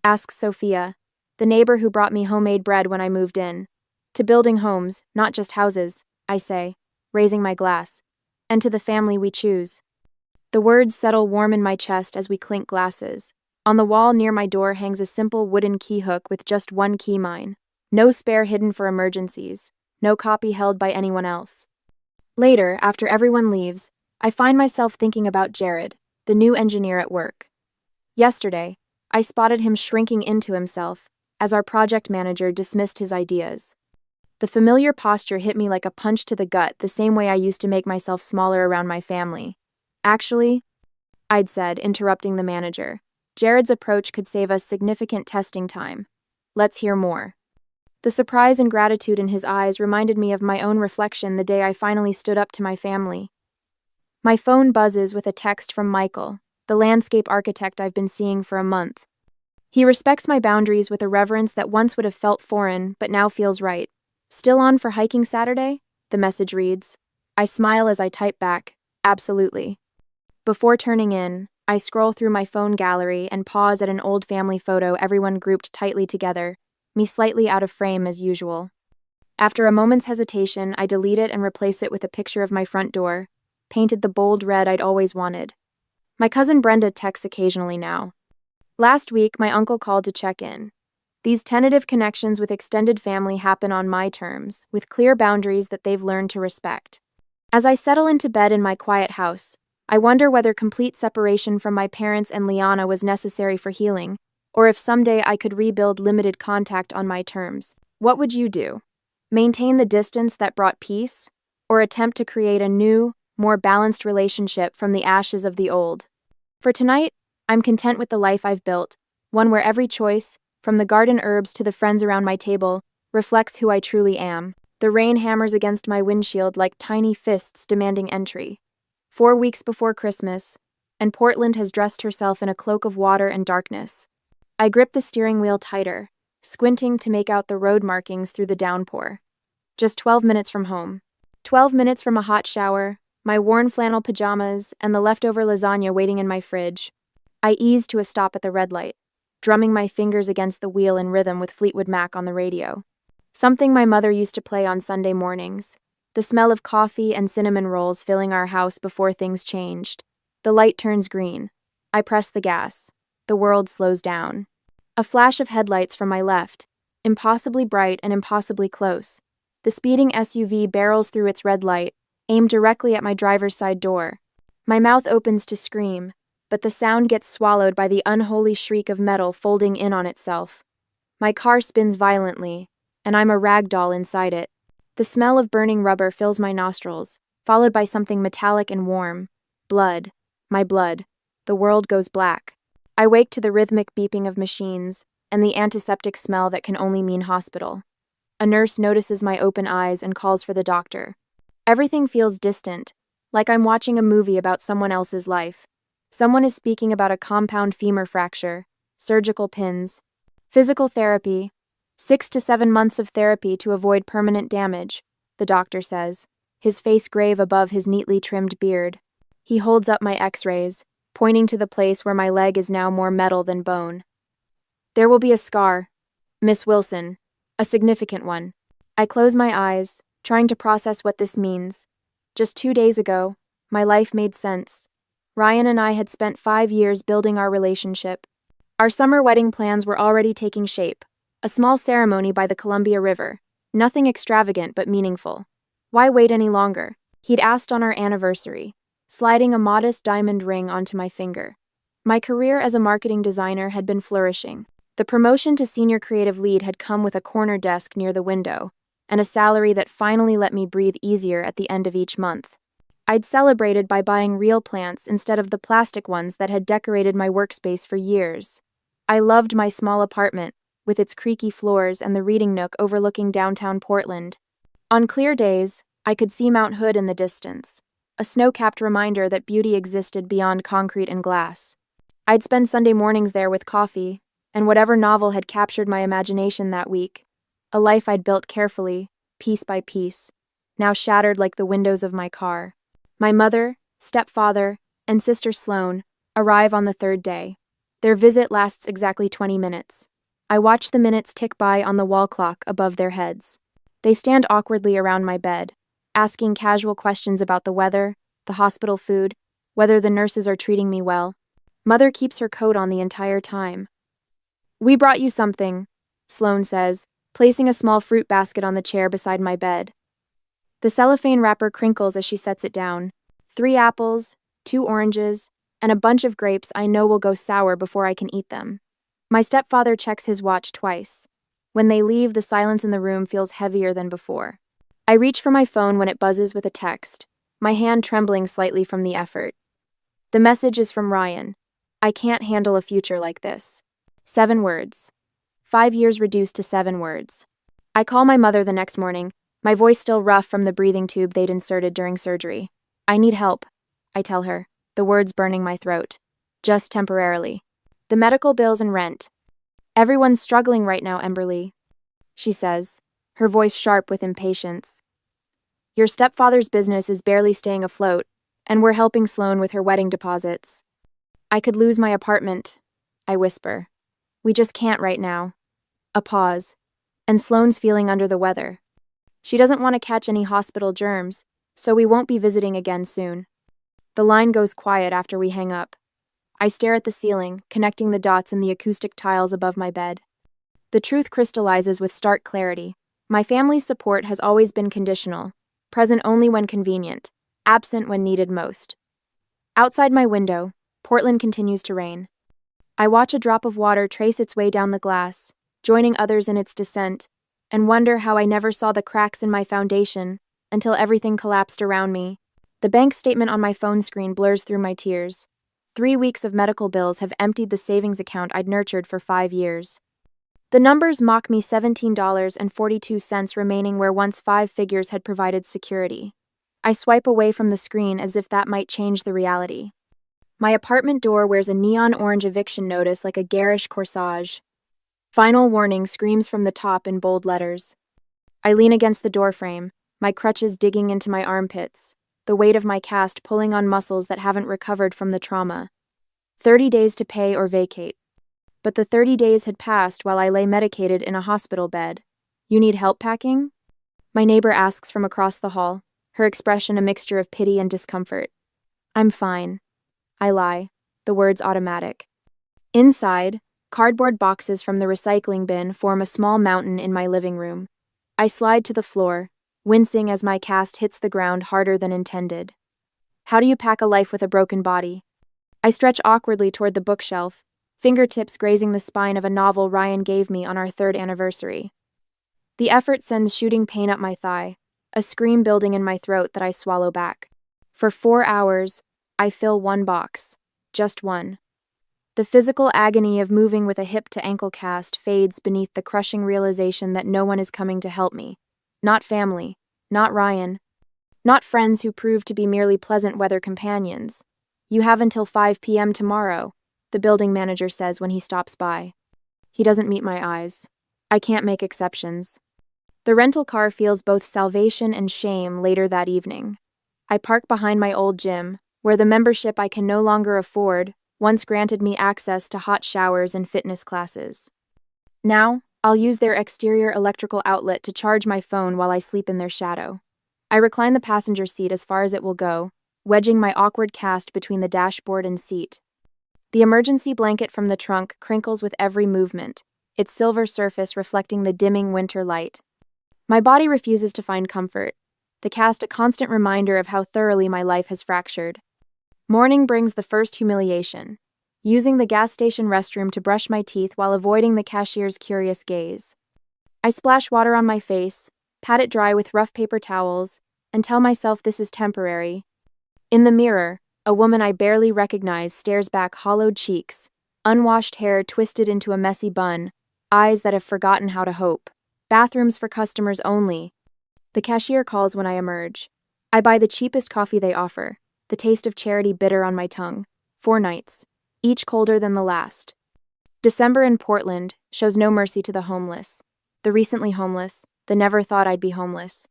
asks Sophia, the neighbor who brought me homemade bread when I moved in. "To building homes, not just houses," I say, raising my glass. "And to the family we choose." The words settle warm in my chest as we clink glasses. On the wall near my door hangs a simple wooden key hook with just one key mine. No spare hidden for emergencies. No copy held by anyone else. Later, after everyone leaves, I find myself thinking about Jared, the new engineer at work. Yesterday, I spotted him shrinking into himself as our project manager dismissed his ideas. The familiar posture hit me like a punch to the gut, the same way I used to make myself smaller around my family. "Actually," I'd said, interrupting the manager, "Jared's approach could save us significant testing time. Let's hear more." The surprise and gratitude in his eyes reminded me of my own reflection the day I finally stood up to my family. My phone buzzes with a text from Michael, the landscape architect I've been seeing for a month. He respects my boundaries with a reverence that once would have felt foreign, but now feels right. "Still on for hiking Saturday?" the message reads. I smile as I type back, "Absolutely." Before turning in, I scroll through my phone gallery and pause at an old family photo, everyone grouped tightly together, me slightly out of frame as usual. After a moment's hesitation, I delete it and replace it with a picture of my front door, painted the bold red I'd always wanted. My cousin Brenda texts occasionally now. Last week, my uncle called to check in. These tentative connections with extended family happen on my terms, with clear boundaries that they've learned to respect. As I settle into bed in my quiet house, I wonder whether complete separation from my parents and Liana was necessary for healing, or if someday I could rebuild limited contact on my terms. What would you do? Maintain the distance that brought peace, or attempt to create a new, more balanced relationship from the ashes of the old? For tonight, I'm content with the life I've built, one where every choice, from the garden herbs to the friends around my table, reflects who I truly am. The rain hammers against my windshield like tiny fists demanding entry. 4 weeks before Christmas, and Portland has dressed herself in a cloak of water and darkness. I grip the steering wheel tighter, squinting to make out the road markings through the downpour. Just 12 minutes from home. 12 minutes from a hot shower, my worn flannel pajamas, and the leftover lasagna waiting in my fridge. I eased to a stop at the red light, drumming my fingers against the wheel in rhythm with Fleetwood Mac on the radio. Something my mother used to play on Sunday mornings. The smell of coffee and cinnamon rolls filling our house before things changed. The light turns green. I press the gas. The world slows down. A flash of headlights from my left, impossibly bright and impossibly close. The speeding SUV barrels through its red light, aimed directly at my driver's side door. My mouth opens to scream, but the sound gets swallowed by the unholy shriek of metal folding in on itself. My car spins violently, and I'm a rag doll inside it. The smell of burning rubber fills my nostrils, followed by something metallic and warm. Blood. My blood. The world goes black. I wake to the rhythmic beeping of machines and the antiseptic smell that can only mean hospital. A nurse notices my open eyes and calls for the doctor. Everything feels distant, like I'm watching a movie about someone else's life. Someone is speaking about a compound femur fracture, surgical pins, physical therapy, 6 to 7 months of therapy to avoid permanent damage, the doctor says, his face grave above his neatly trimmed beard. He holds up my x-rays, pointing to the place where my leg is now more metal than bone. There will be a scar, Miss Wilson, a significant one. I close my eyes, trying to process what this means. Just 2 days ago, my life made sense. Ryan and I had spent 5 years building our relationship. Our summer wedding plans were already taking shape. A small ceremony by the Columbia River. Nothing extravagant but meaningful. Why wait any longer? He'd asked on our anniversary, sliding a modest diamond ring onto my finger. My career as a marketing designer had been flourishing. The promotion to senior creative lead had come with a corner desk near the window, and a salary that finally let me breathe easier at the end of each month. I'd celebrated by buying real plants instead of the plastic ones that had decorated my workspace for years. I loved my small apartment, with its creaky floors and the reading nook overlooking downtown Portland. On clear days, I could see Mount Hood in the distance, a snow-capped reminder that beauty existed beyond concrete and glass. I'd spend Sunday mornings there with coffee, and whatever novel had captured my imagination that week, a life I'd built carefully, piece by piece, now shattered like the windows of my car. My mother, stepfather, and sister Sloane arrive on the third day. Their visit lasts exactly 20 minutes. I watch the minutes tick by on the wall clock above their heads. They stand awkwardly around my bed, asking casual questions about the weather, the hospital food, whether the nurses are treating me well. Mother keeps her coat on the entire time. "We brought you something," Sloane says, placing a small fruit basket on the chair beside my bed. The cellophane wrapper crinkles as she sets it down. 3 apples, 2 oranges, and a bunch of grapes I know will go sour before I can eat them. My stepfather checks his watch twice. When they leave, the silence in the room feels heavier than before. I reach for my phone when it buzzes with a text, my hand trembling slightly from the effort. The message is from Ryan. "I can't handle a future like this." 7 words. 5 years reduced to 7 words. I call my mother the next morning, my voice still rough from the breathing tube they'd inserted during surgery. "I need help," I tell her, the words burning my throat. "Just temporarily. The medical bills and rent. Everyone's struggling right now, Emberly," she says, her voice sharp with impatience. "Your stepfather's business is barely staying afloat, and we're helping Sloane with her wedding deposits. I could lose my apartment," I whisper. "We just can't right now." A pause, and Sloane's feeling under the weather. She doesn't want to catch any hospital germs, so we won't be visiting again soon. The line goes quiet after we hang up. I stare at the ceiling, connecting the dots in the acoustic tiles above my bed. The truth crystallizes with stark clarity. My family's support has always been conditional, present only when convenient, absent when needed most. Outside my window, Portland continues to rain. I watch a drop of water trace its way down the glass, joining others in its descent, and wonder how I never saw the cracks in my foundation until everything collapsed around me. The bank statement on my phone screen blurs through my tears. 3 weeks of medical bills have emptied the savings account I'd nurtured for 5 years. The numbers mock me, $17.42 remaining where once 5 figures had provided security. I swipe away from the screen as if that might change the reality. My apartment door wears a neon orange eviction notice like a garish corsage. "Final warning" screams from the top in bold letters. I lean against the doorframe, my crutches digging into my armpits. the weight of my cast pulling on muscles that haven't recovered from the trauma. 30 days to pay or vacate. But the 30 days had passed while I lay medicated in a hospital bed. You need help packing? My neighbor asks from across the hall, her expression a mixture of pity and discomfort. I'm fine. I lie, the words automatic. Inside, cardboard boxes from the recycling bin form a small mountain in my living room. I slide to the floor, wincing as my cast hits the ground harder than intended. How do you pack a life with a broken body? I stretch awkwardly toward the bookshelf, fingertips grazing the spine of a novel Ryan gave me on our 3rd anniversary. The effort sends shooting pain up my thigh, a scream building in my throat that I swallow back. For 4 hours, I fill one box. Just one. The physical agony of moving with a hip-to-ankle cast fades beneath the crushing realization that no one is coming to help me. Not family. Not Ryan. Not friends who prove to be merely pleasant weather companions. You have until 5 p.m. tomorrow, the building manager says when he stops by. He doesn't meet my eyes. I can't make exceptions. The rental car feels both salvation and shame later that evening. I park behind my old gym, where the membership I can no longer afford once granted me access to hot showers and fitness classes. Now, I'll use their exterior electrical outlet to charge my phone while I sleep in their shadow. I recline the passenger seat as far as it will go, wedging my awkward cast between the dashboard and seat. The emergency blanket from the trunk crinkles with every movement, its silver surface reflecting the dimming winter light. My body refuses to find comfort, the cast a constant reminder of how thoroughly my life has fractured. Morning brings the first humiliation, using the gas station restroom to brush my teeth while avoiding the cashier's curious gaze. I splash water on my face, pat it dry with rough paper towels, and tell myself this is temporary. In the mirror, a woman I barely recognize stares back hollowed cheeks, unwashed hair twisted into a messy bun, eyes that have forgotten how to hope. Bathrooms for customers only. The cashier calls when I emerge. I buy the cheapest coffee they offer, the taste of charity bitter on my tongue. 4 nights, each colder than the last. December in Portland shows no mercy to the homeless. The recently homeless, the never thought I'd be homeless.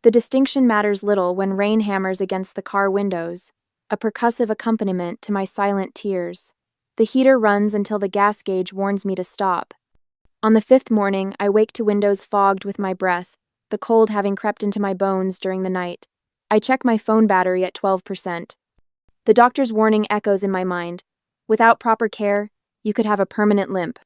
The distinction matters little when rain hammers against the car windows, a percussive accompaniment to my silent tears. The heater runs until the gas gauge warns me to stop. On the 5th morning, I wake to windows fogged with my breath, the cold having crept into my bones during the night. I check my phone battery at 12%. The doctor's warning echoes in my mind. Without proper care, you could have a permanent limp.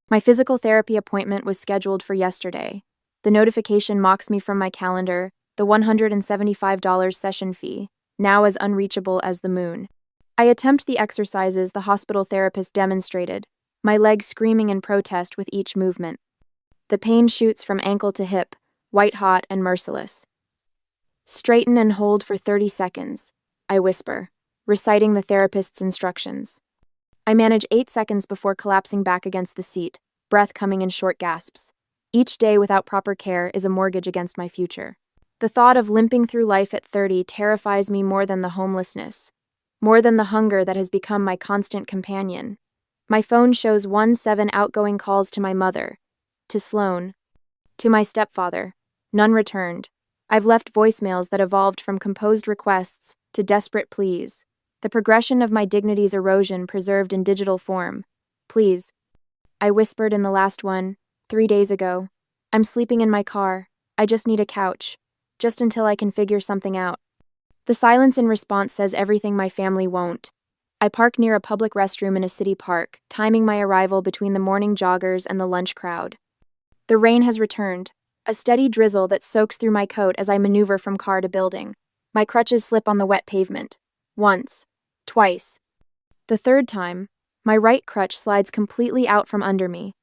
My physical therapy appointment was scheduled for yesterday. The notification mocks me from my calendar, the $175 session fee, now as unreachable as the moon. I attempt the exercises the hospital therapist demonstrated, my legs screaming in protest with each movement. The pain shoots from ankle to hip, white-hot and merciless. Straighten and hold for 30 seconds, I whisper, reciting the therapist's instructions. I manage 8 seconds before collapsing back against the seat, breath coming in short gasps. Each day without proper care is a mortgage against my future. The thought of limping through life at 30 terrifies me more than the homelessness, more than the hunger that has become my constant companion. My phone shows 17 outgoing calls to my mother, to Sloan, to my stepfather, none returned. I've left voicemails that evolved from composed requests to desperate pleas, the progression of my dignity's erosion preserved in digital form. Please. I whispered in the last one, 3 days ago. I'm sleeping in my car. I just need a couch. Just until I can figure something out. The silence in response says everything my family won't. I park near a public restroom in a city park, timing my arrival between the morning joggers and the lunch crowd. The rain has returned, a steady drizzle that soaks through my coat as I maneuver from car to building. My crutches slip on the wet pavement. Once. Twice. The 3rd time, my right crutch slides completely out from under me.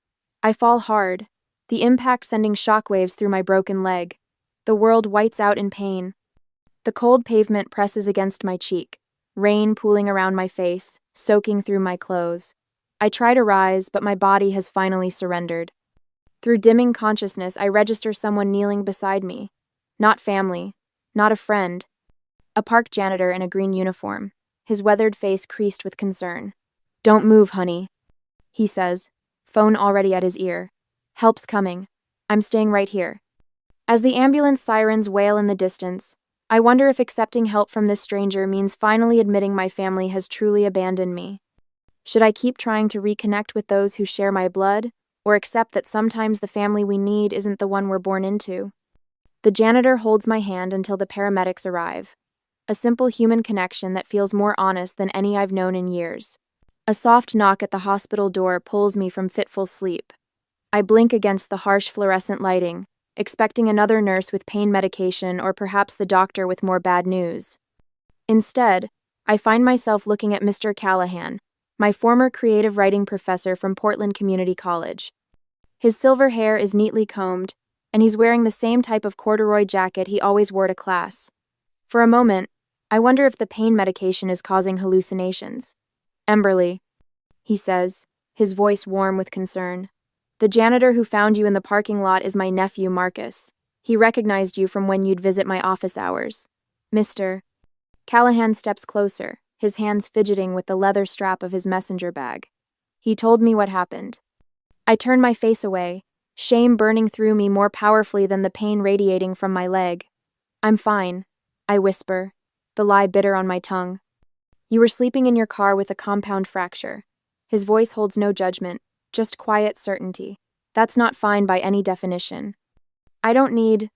I fall hard, the impact sending shockwaves through my broken leg. The world whites out in pain. The cold pavement presses against my cheek, rain pooling around my face, soaking through my clothes. I try to rise, but my body has finally surrendered. Through dimming consciousness, I register someone kneeling beside me. Not family, not a friend. A park janitor in a green uniform, his weathered face creased with concern. Don't move, honey, he says, phone already at his ear. Help's coming. I'm staying right here. As the ambulance sirens wail in the distance, I wonder if accepting help from this stranger means finally admitting my family has truly abandoned me. Should I keep trying to reconnect with those who share my blood, or accept that sometimes the family we need isn't the one we're born into? The janitor holds my hand until the paramedics arrive. A simple human connection that feels more honest than any I've known in years. A soft knock at the hospital door pulls me from fitful sleep. I blink against the harsh fluorescent lighting, expecting another nurse with pain medication or perhaps the doctor with more bad news. Instead, I find myself looking at Mr. Callahan, my former creative writing professor from Portland Community College. His silver hair is neatly combed, and he's wearing the same type of corduroy jacket he always wore to class. For a moment, I wonder if the pain medication is causing hallucinations. "Emberly," he says, his voice warm with concern. "The janitor who found you in the parking lot is my nephew, Marcus. He recognized you from when you'd visit my office hours." Mr. Callahan steps closer, his hands fidgeting with the leather strap of his messenger bag. He told me what happened. I turn my face away, shame burning through me more powerfully than the pain radiating from my leg. "I'm fine," I whisper, the lie bitter on my tongue. "You were sleeping in your car with a compound fracture." His voice holds no judgment, just quiet certainty. "That's not fine by any definition. I don't need.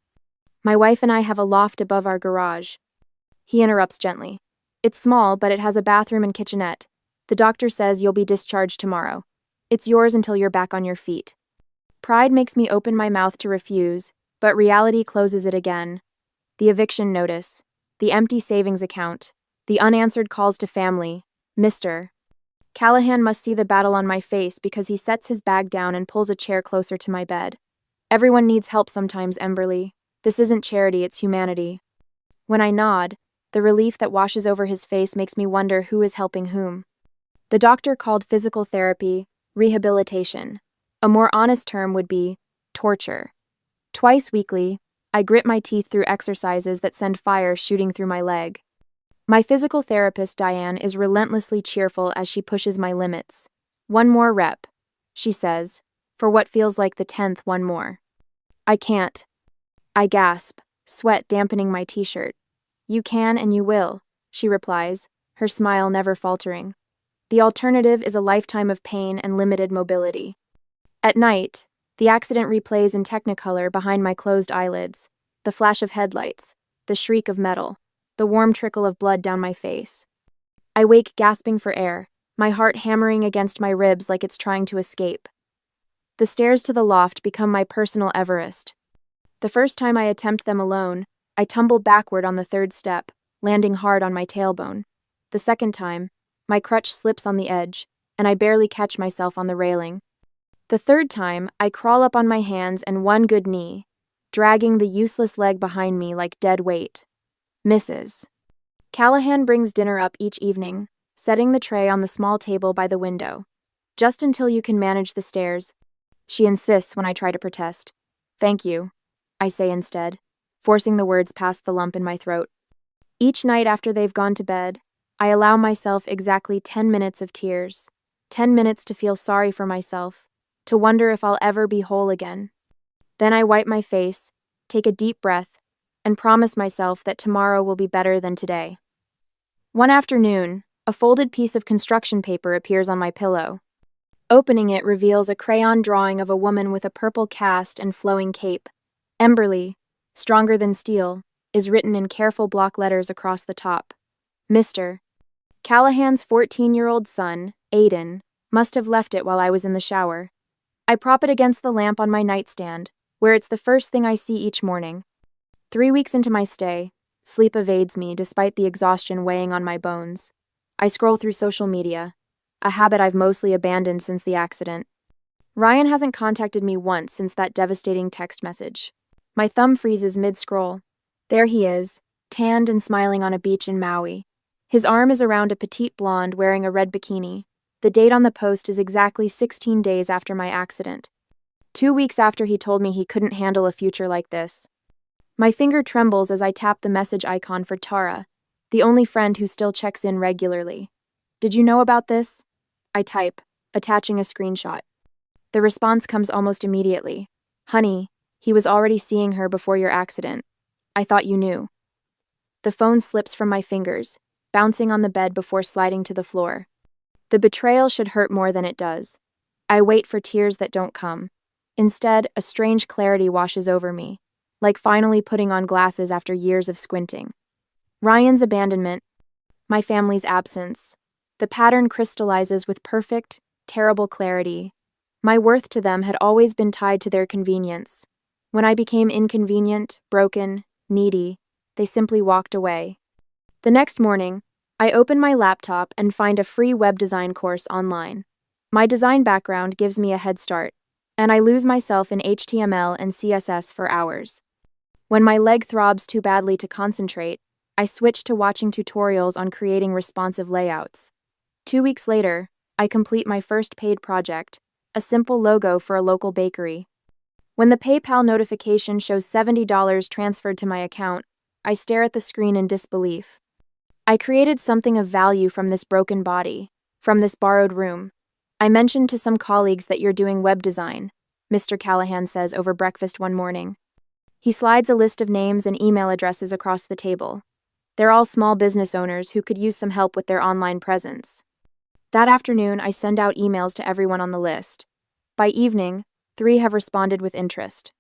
My wife and I have a loft above our garage." He interrupts gently. "It's small, but it has a bathroom and kitchenette. The doctor says you'll be discharged tomorrow. It's yours until you're back on your feet." Pride makes me open my mouth to refuse, but reality closes it again. The eviction notice, the empty savings account, the unanswered calls to family. Mr. Callahan must see the battle on my face because he sets his bag down and pulls a chair closer to my bed. "Everyone needs help sometimes, Emberly. This isn't charity, it's humanity." When I nod, the relief that washes over his face makes me wonder who is helping whom. The doctor called physical therapy rehabilitation. A more honest term would be torture. Twice weekly, I grit my teeth through exercises that send fire shooting through my leg. My physical therapist, Diane, is relentlessly cheerful as she pushes my limits. "One more rep," she says, for what feels like the 10th one more. "I can't." I gasp, sweat dampening my t-shirt. "You can and you will," she replies, her smile never faltering. The alternative is a lifetime of pain and limited mobility. At night, the accident replays in Technicolor behind my closed eyelids, the flash of headlights, the shriek of metal, the warm trickle of blood down my face. I wake gasping for air, my heart hammering against my ribs like it's trying to escape. The stairs to the loft become my personal Everest. The first time I attempt them alone, I tumble backward on the third step, landing hard on my tailbone. The second time, my crutch slips on the edge, and I barely catch myself on the railing. The third time, I crawl up on my hands and one good knee, dragging the useless leg behind me like dead weight. Mrs. Callahan brings dinner up each evening, setting the tray on the small table by the window. "Just until you can manage the stairs," she insists when I try to protest. "Thank you," I say instead, forcing the words past the lump in my throat. Each night after they've gone to bed, I allow myself exactly 10 minutes of tears. 10 minutes to feel sorry for myself, to wonder if I'll ever be whole again. Then I wipe my face, take a deep breath, and promise myself that tomorrow will be better than today. One afternoon, a folded piece of construction paper appears on my pillow. Opening it reveals a crayon drawing of a woman with a purple cast and flowing cape. "Emberly, stronger than steel," is written in careful block letters across the top. Mr. Callahan's 14-year-old son, Aiden, must have left it while I was in the shower. I prop it against the lamp on my nightstand, where it's the first thing I see each morning. 3 weeks into my stay, sleep evades me despite the exhaustion weighing on my bones. I scroll through social media, a habit I've mostly abandoned since the accident. Ryan hasn't contacted me once since that devastating text message. My thumb freezes mid-scroll. There he is, tanned and smiling on a beach in Maui. His arm is around a petite blonde wearing a red bikini. The date on the post is exactly 16 days after my accident. 2 weeks after he told me he couldn't handle a future like this. My finger trembles as I tap the message icon for Tara, the only friend who still checks in regularly. "Did you know about this?" I type, attaching a screenshot. The response comes almost immediately. "Honey, he was already seeing her before your accident. I thought you knew." The phone slips from my fingers, bouncing on the bed before sliding to the floor. The betrayal should hurt more than it does. I wait for tears that don't come. Instead, a strange clarity washes over me, like finally putting on glasses after years of squinting. Ryan's abandonment, my family's absence. The pattern crystallizes with perfect, terrible clarity. My worth to them had always been tied to their convenience. When I became inconvenient, broken, needy, they simply walked away. The next morning, I open my laptop and find a free web design course online. My design background gives me a head start, and I lose myself in HTML and CSS for hours. When my leg throbs too badly to concentrate, I switch to watching tutorials on creating responsive layouts. 2 weeks later, I complete my first paid project, a simple logo for a local bakery. When the PayPal notification shows $70 transferred to my account, I stare at the screen in disbelief. I created something of value from this broken body, from this borrowed room. I mentioned to some colleagues that you're doing web design, Mr. Callahan says over breakfast one morning. He slides a list of names and email addresses across the table. They're all small business owners who could use some help with their online presence. That afternoon, I send out emails to everyone on the list. By evening, 3 have responded with interest.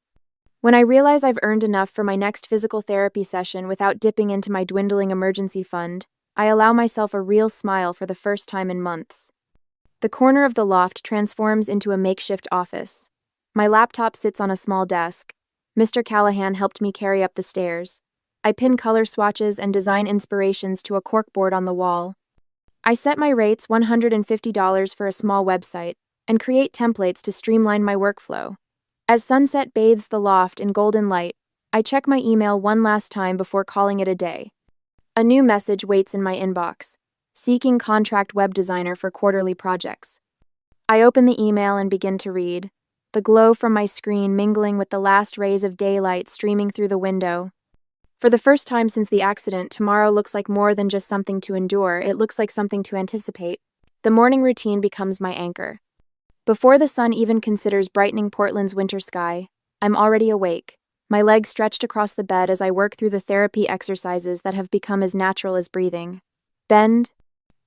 When I realize I've earned enough for my next physical therapy session without dipping into my dwindling emergency fund, I allow myself a real smile for the first time in months. The corner of the loft transforms into a makeshift office. My laptop sits on a small desk. Mr. Callahan helped me carry up the stairs. I pin color swatches and design inspirations to a corkboard on the wall. I set my rates $150 for a small website and create templates to streamline my workflow. As sunset bathes the loft in golden light, I check my email one last time before calling it a day. A new message waits in my inbox, seeking contract web designer for quarterly projects. I open the email and begin to read, the glow from my screen mingling with the last rays of daylight streaming through the window. For the first time since the accident, tomorrow looks like more than just something to endure, it looks like something to anticipate. The morning routine becomes my anchor. Before the sun even considers brightening Portland's winter sky, I'm already awake, my legs stretched across the bed as I work through the therapy exercises that have become as natural as breathing. Bend,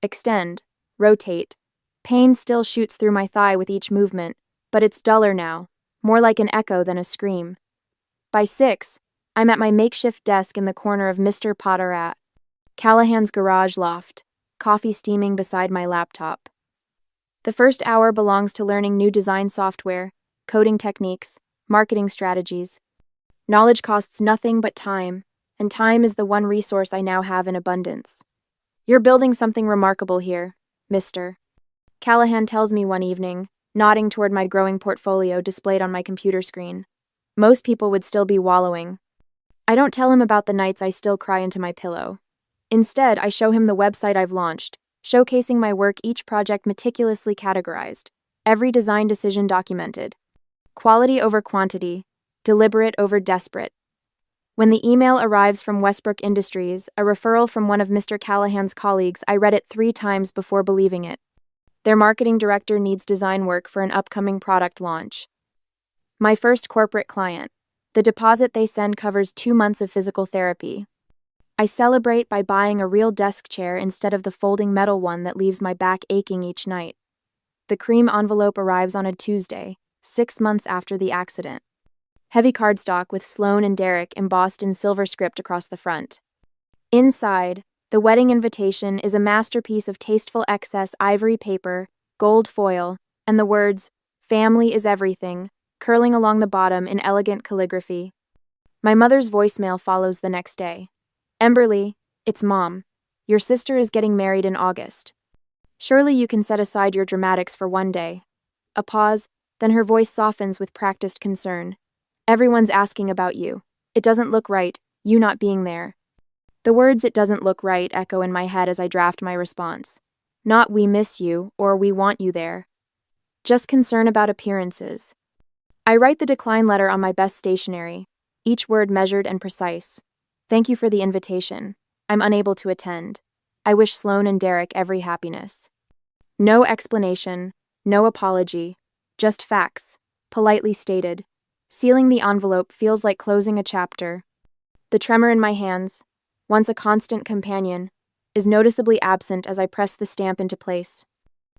extend, rotate. Pain still shoots through my thigh with each movement, but it's duller now, more like an echo than a scream. By 6, I'm at my makeshift desk in the corner of Mr. Potter Callahan's garage loft, coffee steaming beside my laptop. The first hour belongs to learning new design software, coding techniques, marketing strategies. Knowledge costs nothing but time, and time is the one resource I now have in abundance. You're building something remarkable here, Mr. Callahan tells me one evening, nodding toward my growing portfolio displayed on my computer screen. Most people would still be wallowing. I don't tell him about the nights I still cry into my pillow. Instead, I show him the website I've launched, showcasing my work, each project meticulously categorized, every design decision documented. Quality over quantity, deliberate over desperate. When the email arrives from Westbrook Industries, a referral from one of Mr. Callahan's colleagues, I read it 3 times before believing it. Their marketing director needs design work for an upcoming product launch. My first corporate client. The deposit they send covers 2 months of physical therapy. I celebrate by buying a real desk chair instead of the folding metal one that leaves my back aching each night. The cream envelope arrives on a Tuesday, 6 months after the accident. Heavy cardstock with Sloan and Derek embossed in silver script across the front. Inside, the wedding invitation is a masterpiece of tasteful excess ivory paper, gold foil, and the words, "Family is everything," curling along the bottom in elegant calligraphy. My mother's voicemail follows the next day. "Emberly, it's Mom. Your sister is getting married in August. Surely you can set aside your dramatics for one day." A pause, then her voice softens with practiced concern. "Everyone's asking about you. It doesn't look right, you not being there." The words "it doesn't look right" echo in my head as I draft my response. Not "we miss you" or "we want you there." Just concern about appearances. I write the decline letter on my best stationery, each word measured and precise. "Thank you for the invitation. I'm unable to attend. I wish Sloan and Derek every happiness." No explanation, no apology, just facts, politely stated. Sealing the envelope feels like closing a chapter. The tremor in my hands. once a constant companion, is noticeably absent as I press the stamp into place.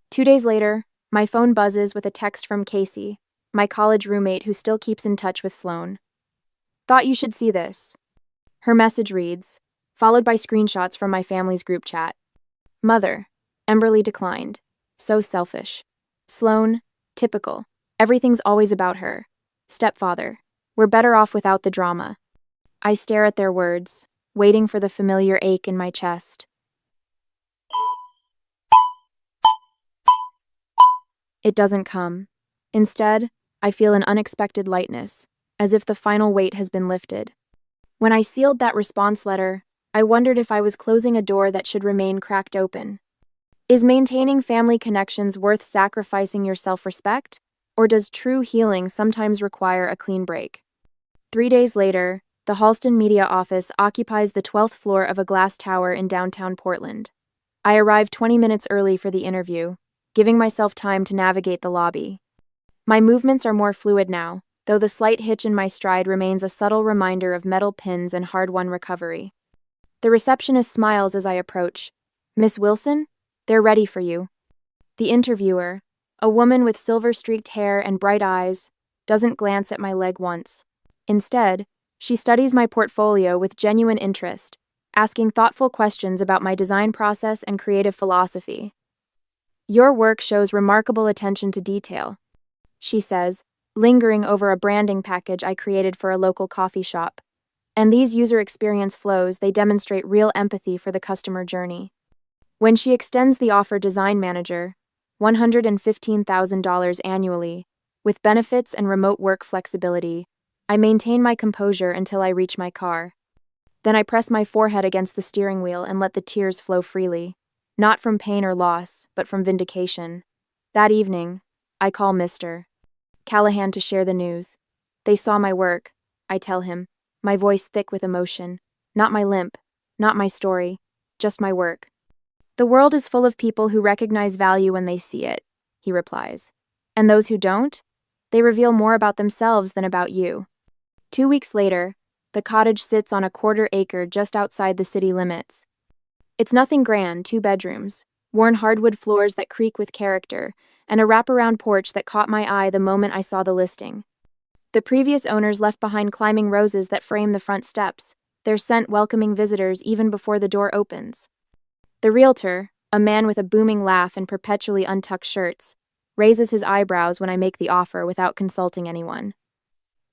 2 days later, my phone buzzes with a text from Casey, my college roommate who still keeps in touch with Sloan. "Thought you should see this." Her message reads, followed by screenshots from my family's group chat. Mother, Emberly declined. So selfish. Sloan, typical. Everything's always about her. Stepfather, we're better off without the drama. I stare at their words, waiting for the familiar ache in my chest. It doesn't come. Instead, I feel an unexpected lightness, as if the final weight has been lifted. When I sealed that response letter, I wondered if I was closing a door that should remain cracked open. Is maintaining family connections worth sacrificing your self-respect, or does true healing sometimes require a clean break? 3 days later, the Halston media office occupies the 12th floor of a glass tower in downtown Portland. I arrived 20 minutes early for the interview, giving myself time to navigate the lobby. My movements are more fluid now, though the slight hitch in my stride remains a subtle reminder of metal pins and hard-won recovery. The receptionist smiles as I approach. "Miss Wilson? They're ready for you." The interviewer, a woman with silver-streaked hair and bright eyes, doesn't glance at my leg once. Instead, she studies my portfolio with genuine interest, asking thoughtful questions about my design process and creative philosophy. "Your work shows remarkable attention to detail," she says, lingering over a branding package I created for a local coffee shop. "And these user experience flows, they demonstrate real empathy for the customer journey." When she extends the offer design manager, $115,000 annually, with benefits and remote work flexibility, I maintain my composure until I reach my car. Then I press my forehead against the steering wheel and let the tears flow freely, not from pain or loss, but from vindication. That evening, I call Mr. Callahan to share the news. "They saw my work," I tell him, my voice thick with emotion. "Not my limp, not my story, just my work." "The world is full of people who recognize value when they see it," he replies. "And those who don't? They reveal more about themselves than about you." 2 weeks later, the cottage sits on a quarter-acre just outside the city limits. It's nothing grand, 2 bedrooms, worn hardwood floors that creak with character, and a wraparound porch that caught my eye the moment I saw the listing. The previous owners left behind climbing roses that frame the front steps, their scent welcoming visitors even before the door opens. The realtor, a man with a booming laugh and perpetually untucked shirts, raises his eyebrows when I make the offer without consulting anyone.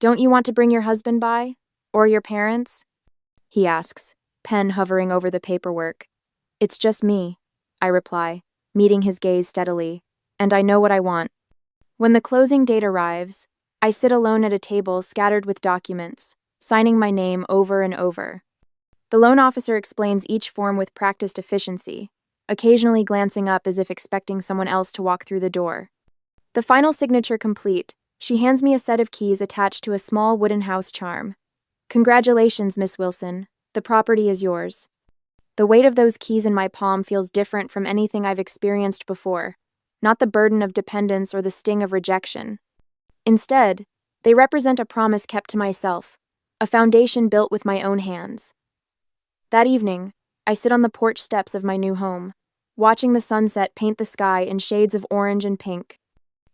"Don't you want to bring your husband by? Or your parents?" he asks, pen hovering over the paperwork. "It's just me," I reply, meeting his gaze steadily, "and I know what I want." When the closing date arrives, I sit alone at a table scattered with documents, signing my name over and over. The loan officer explains each form with practiced efficiency, occasionally glancing up as if expecting someone else to walk through the door. The final signature complete, she hands me a set of keys attached to a small wooden house charm. "Congratulations, Miss Wilson. The property is yours." The weight of those keys in my palm feels different from anything I've experienced before, not the burden of dependence or the sting of rejection. Instead, they represent a promise kept to myself, a foundation built with my own hands. That evening, I sit on the porch steps of my new home, watching the sunset paint the sky in shades of orange and pink.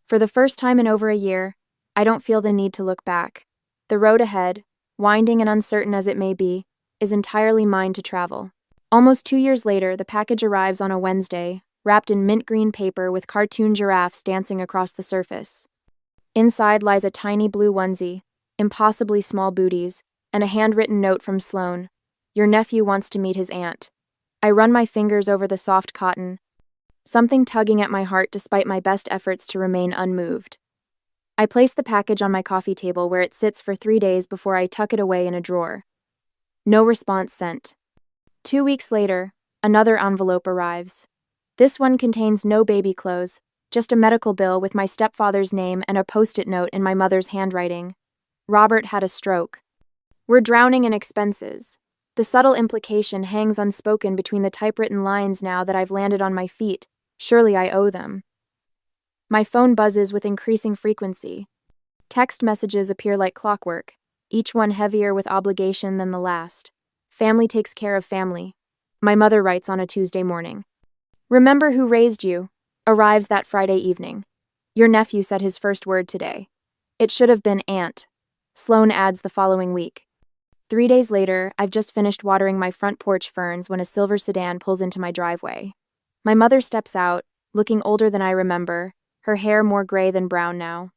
For the first time in over a year, I don't feel the need to look back. The road ahead, winding and uncertain as it may be, is entirely mine to travel. Almost 2 years later, the package arrives on a Wednesday, wrapped in mint green paper with cartoon giraffes dancing across the surface. Inside lies a tiny blue onesie, impossibly small booties, and a handwritten note from Sloan. "Your nephew wants to meet his aunt." I run my fingers over the soft cotton, something tugging at my heart despite my best efforts to remain unmoved. I place the package on my coffee table where it sits for 3 days before I tuck it away in a drawer. No response sent. 2 weeks later, another envelope arrives. This one contains no baby clothes, just a medical bill with my stepfather's name and a post-it note in my mother's handwriting. "Robert had a stroke. We're drowning in expenses." The subtle implication hangs unspoken between the typewritten lines now that I've landed on my feet. Surely I owe them. My phone buzzes with increasing frequency. Text messages appear like clockwork, each one heavier with obligation than the last. Family takes care of family. My mother writes on a Tuesday morning. Remember who raised you? Arrives that Friday evening. Your nephew said his first word today. It should have been aunt. Sloane adds the following week. 3 days later, I've just finished watering my front porch ferns when a silver sedan pulls into my driveway. My mother steps out, looking older than I remember, her hair more gray than brown now.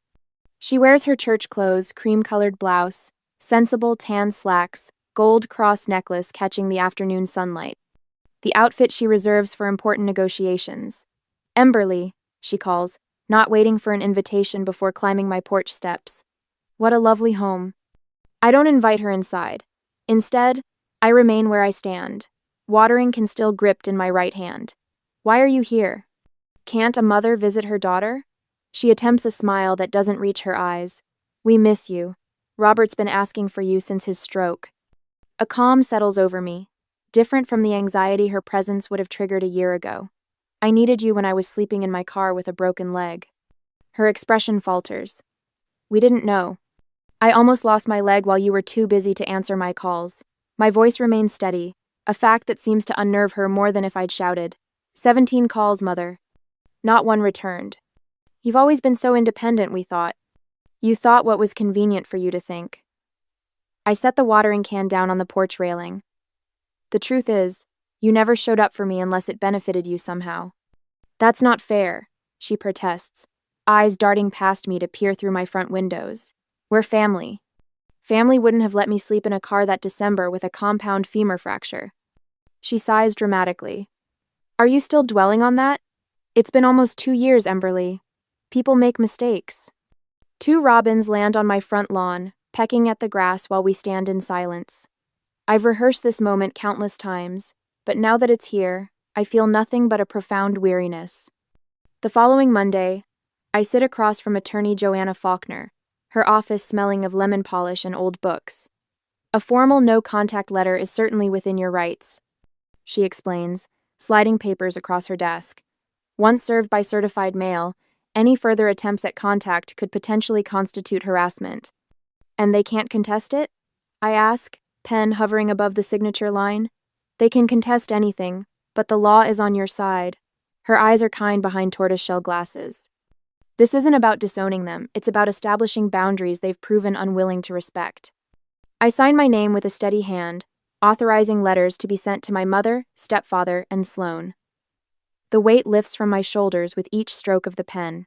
She wears her church clothes, cream-colored blouse, sensible tan slacks, gold cross necklace catching the afternoon sunlight. The outfit she reserves for important negotiations. Emberly, she calls, not waiting for an invitation before climbing my porch steps. What a lovely home. I don't invite her inside. Instead, I remain where I stand. Watering can still gripped in my right hand. Why are you here? Can't a mother visit her daughter? She attempts a smile that doesn't reach her eyes. We miss you. Robert's been asking for you since his stroke. A calm settles over me, different from the anxiety her presence would have triggered a year ago. I needed you when I was sleeping in my car with a broken leg. Her expression falters. We didn't know. I almost lost my leg while you were too busy to answer my calls. My voice remains steady, a fact that seems to unnerve her more than if I'd shouted. 17 calls, Mother. Not one returned. You've always been so independent, we thought. You thought what was convenient for you to think. I set the watering can down on the porch railing. The truth is, you never showed up for me unless it benefited you somehow. That's not fair, she protests, eyes darting past me to peer through my front windows. We're family. Family wouldn't have let me sleep in a car that December with a compound femur fracture. She sighs dramatically. Are you still dwelling on that? It's been almost 2 years, Emberly. People make mistakes. 2 robins land on my front lawn, pecking at the grass while we stand in silence. I've rehearsed this moment countless times, but now that it's here, I feel nothing but a profound weariness. The following Monday, I sit across from attorney Joanna Faulkner, her office smelling of lemon polish and old books. A formal no-contact letter is certainly within your rights, she explains, sliding papers across her desk. Once served by certified mail, any further attempts at contact could potentially constitute harassment. And they can't contest it? I ask, pen hovering above the signature line. They can contest anything, but the law is on your side. Her eyes are kind behind tortoiseshell glasses. This isn't about disowning them, it's about establishing boundaries they've proven unwilling to respect. I sign my name with a steady hand, authorizing letters to be sent to my mother, stepfather, and Sloane. The weight lifts from my shoulders with each stroke of the pen.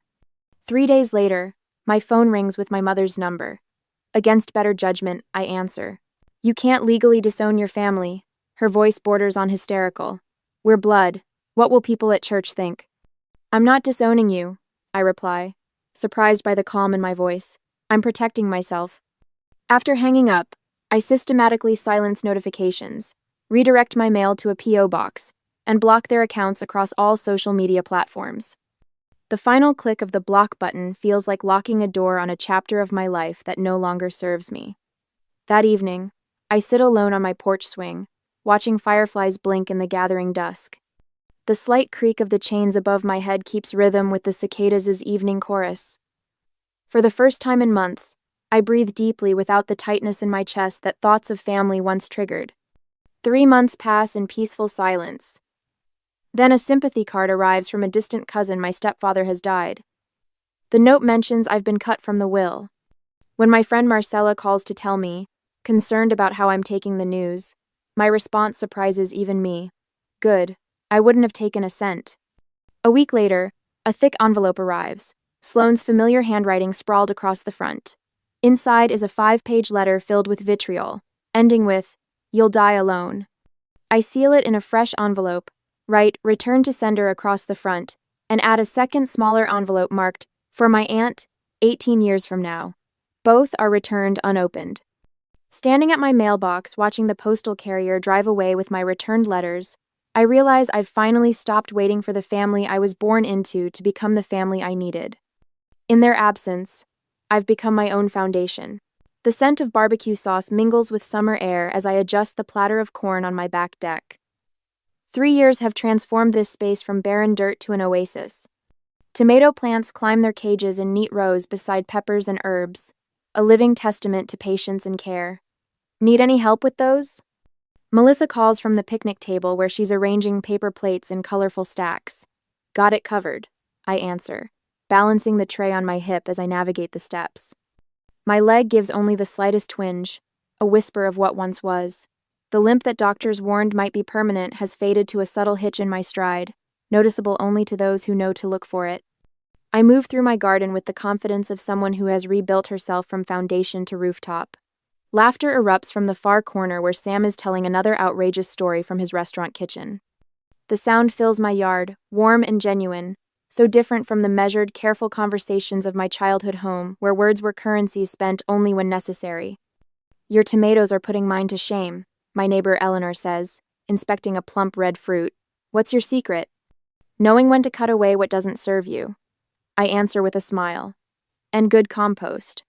3 days later, my phone rings with my mother's number. Against better judgment, I answer. You can't legally disown your family. Her voice borders on hysterical. We're blood. What will people at church think? I'm not disowning you, I reply, surprised by the calm in my voice. I'm protecting myself. After hanging up, I systematically silence notifications, redirect my mail to a P.O. box, and block their accounts across all social media platforms. The final click of the block button feels like locking a door on a chapter of my life that no longer serves me. That evening, I sit alone on my porch swing, watching fireflies blink in the gathering dusk. The slight creak of the chains above my head keeps rhythm with the cicadas' evening chorus. For the first time in months, I breathe deeply without the tightness in my chest that thoughts of family once triggered. 3 months pass in peaceful silence. Then a sympathy card arrives from a distant cousin my stepfather has died. The note mentions I've been cut from the will. When my friend Marcella calls to tell me, concerned about how I'm taking the news, my response surprises even me. Good. I wouldn't have taken a cent. A week later, a thick envelope arrives, Sloane's familiar handwriting sprawled across the front. Inside is a 5-page letter filled with vitriol, ending with, "You'll die alone." I seal it in a fresh envelope, write "Return to sender" across the front, and add a second smaller envelope marked, "For my aunt, 18 years from now." Both are returned unopened. Standing at my mailbox watching the postal carrier drive away with my returned letters, I realize I've finally stopped waiting for the family I was born into to become the family I needed. In their absence, I've become my own foundation. The scent of barbecue sauce mingles with summer air as I adjust the platter of corn on my back deck. 3 years have transformed this space from barren dirt to an oasis. Tomato plants climb their cages in neat rows beside peppers and herbs, a living testament to patience and care. Need any help with those? Melissa calls from the picnic table where she's arranging paper plates in colorful stacks. Got it covered, I answer, balancing the tray on my hip as I navigate the steps. My leg gives only the slightest twinge, a whisper of what once was. The limp that doctors warned might be permanent has faded to a subtle hitch in my stride, noticeable only to those who know to look for it. I move through my garden with the confidence of someone who has rebuilt herself from foundation to rooftop. Laughter erupts from the far corner where Sam is telling another outrageous story from his restaurant kitchen. The sound fills my yard, warm and genuine, so different from the measured, careful conversations of my childhood home where words were currency spent only when necessary. Your tomatoes are putting mine to shame, my neighbor Eleanor says, inspecting a plump red fruit. What's your secret? Knowing when to cut away what doesn't serve you. I answer with a smile. And good compost.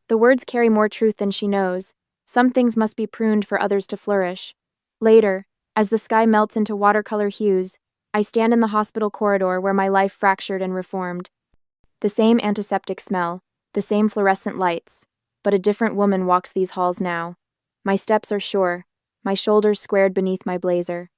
The words carry more truth than she knows. Some things must be pruned for others to flourish. Later, as the sky melts into watercolor hues, I stand in the hospital corridor where my life fractured and reformed. The same antiseptic smell, the same fluorescent lights, but a different woman walks these halls now. My steps are sure, my shoulders squared beneath my blazer.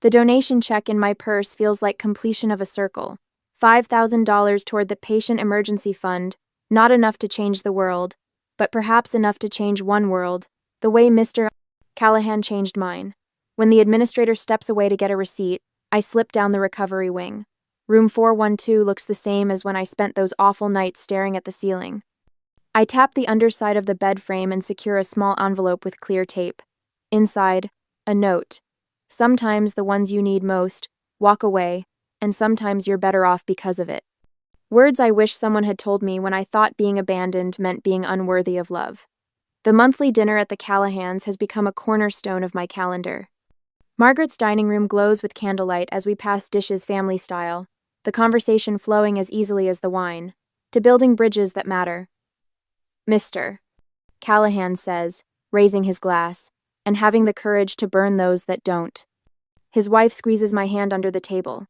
The donation check in my purse feels like completion of a circle. $5,000 toward the Patient Emergency Fund, not enough to change the world, but perhaps enough to change one world, the way Mr. Callahan changed mine. When the administrator steps away to get a receipt, I slip down the recovery wing. Room 412 looks the same as when I spent those awful nights staring at the ceiling. I tap the underside of the bed frame and secure a small envelope with clear tape. Inside, a note. Sometimes the ones you need most walk away, and sometimes you're better off because of it. Words I wish someone had told me when I thought being abandoned meant being unworthy of love. The monthly dinner at the Callahans has become a cornerstone of my calendar. Margaret's dining room glows with candlelight as we pass dishes family style, the conversation flowing as easily as the wine, to building bridges that matter. Mr. Callahan says, raising his glass, and having the courage to burn those that don't. His wife squeezes my hand under the table.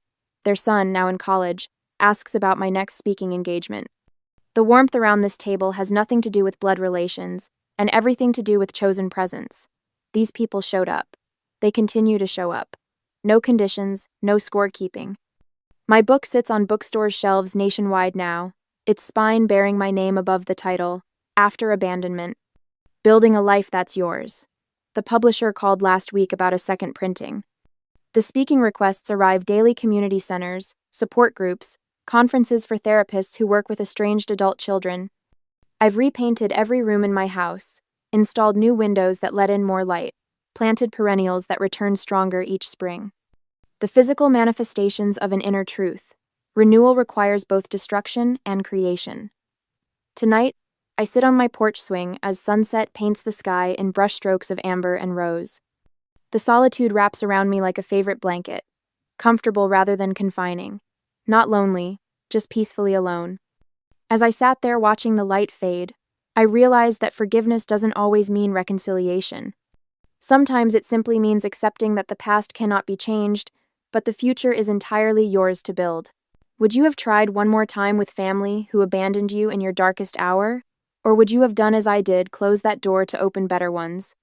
Their son, now in college, asks about my next speaking engagement. The warmth around this table has nothing to do with blood relations, and everything to do with chosen presence. These people showed up. They continue to show up. No conditions, no scorekeeping. My book sits on bookstores' shelves nationwide now, its spine bearing my name above the title, After Abandonment. Building a Life That's Yours. The publisher called last week about a second printing. The speaking requests arrive daily: community centers, support groups, conferences for therapists who work with estranged adult children. I've repainted every room in my house, installed new windows that let in more light, planted perennials that return stronger each spring. The physical manifestations of an inner truth. Renewal requires both destruction and creation. Tonight, I sit on my porch swing as sunset paints the sky in brushstrokes of amber and rose. The solitude wraps around me like a favorite blanket, comfortable rather than confining. Not lonely, just peacefully alone. As I sat there watching the light fade, I realized that forgiveness doesn't always mean reconciliation. Sometimes it simply means accepting that the past cannot be changed, but the future is entirely yours to build. Would you have tried one more time with family who abandoned you in your darkest hour? Or would you have done as I did, close that door to open better ones?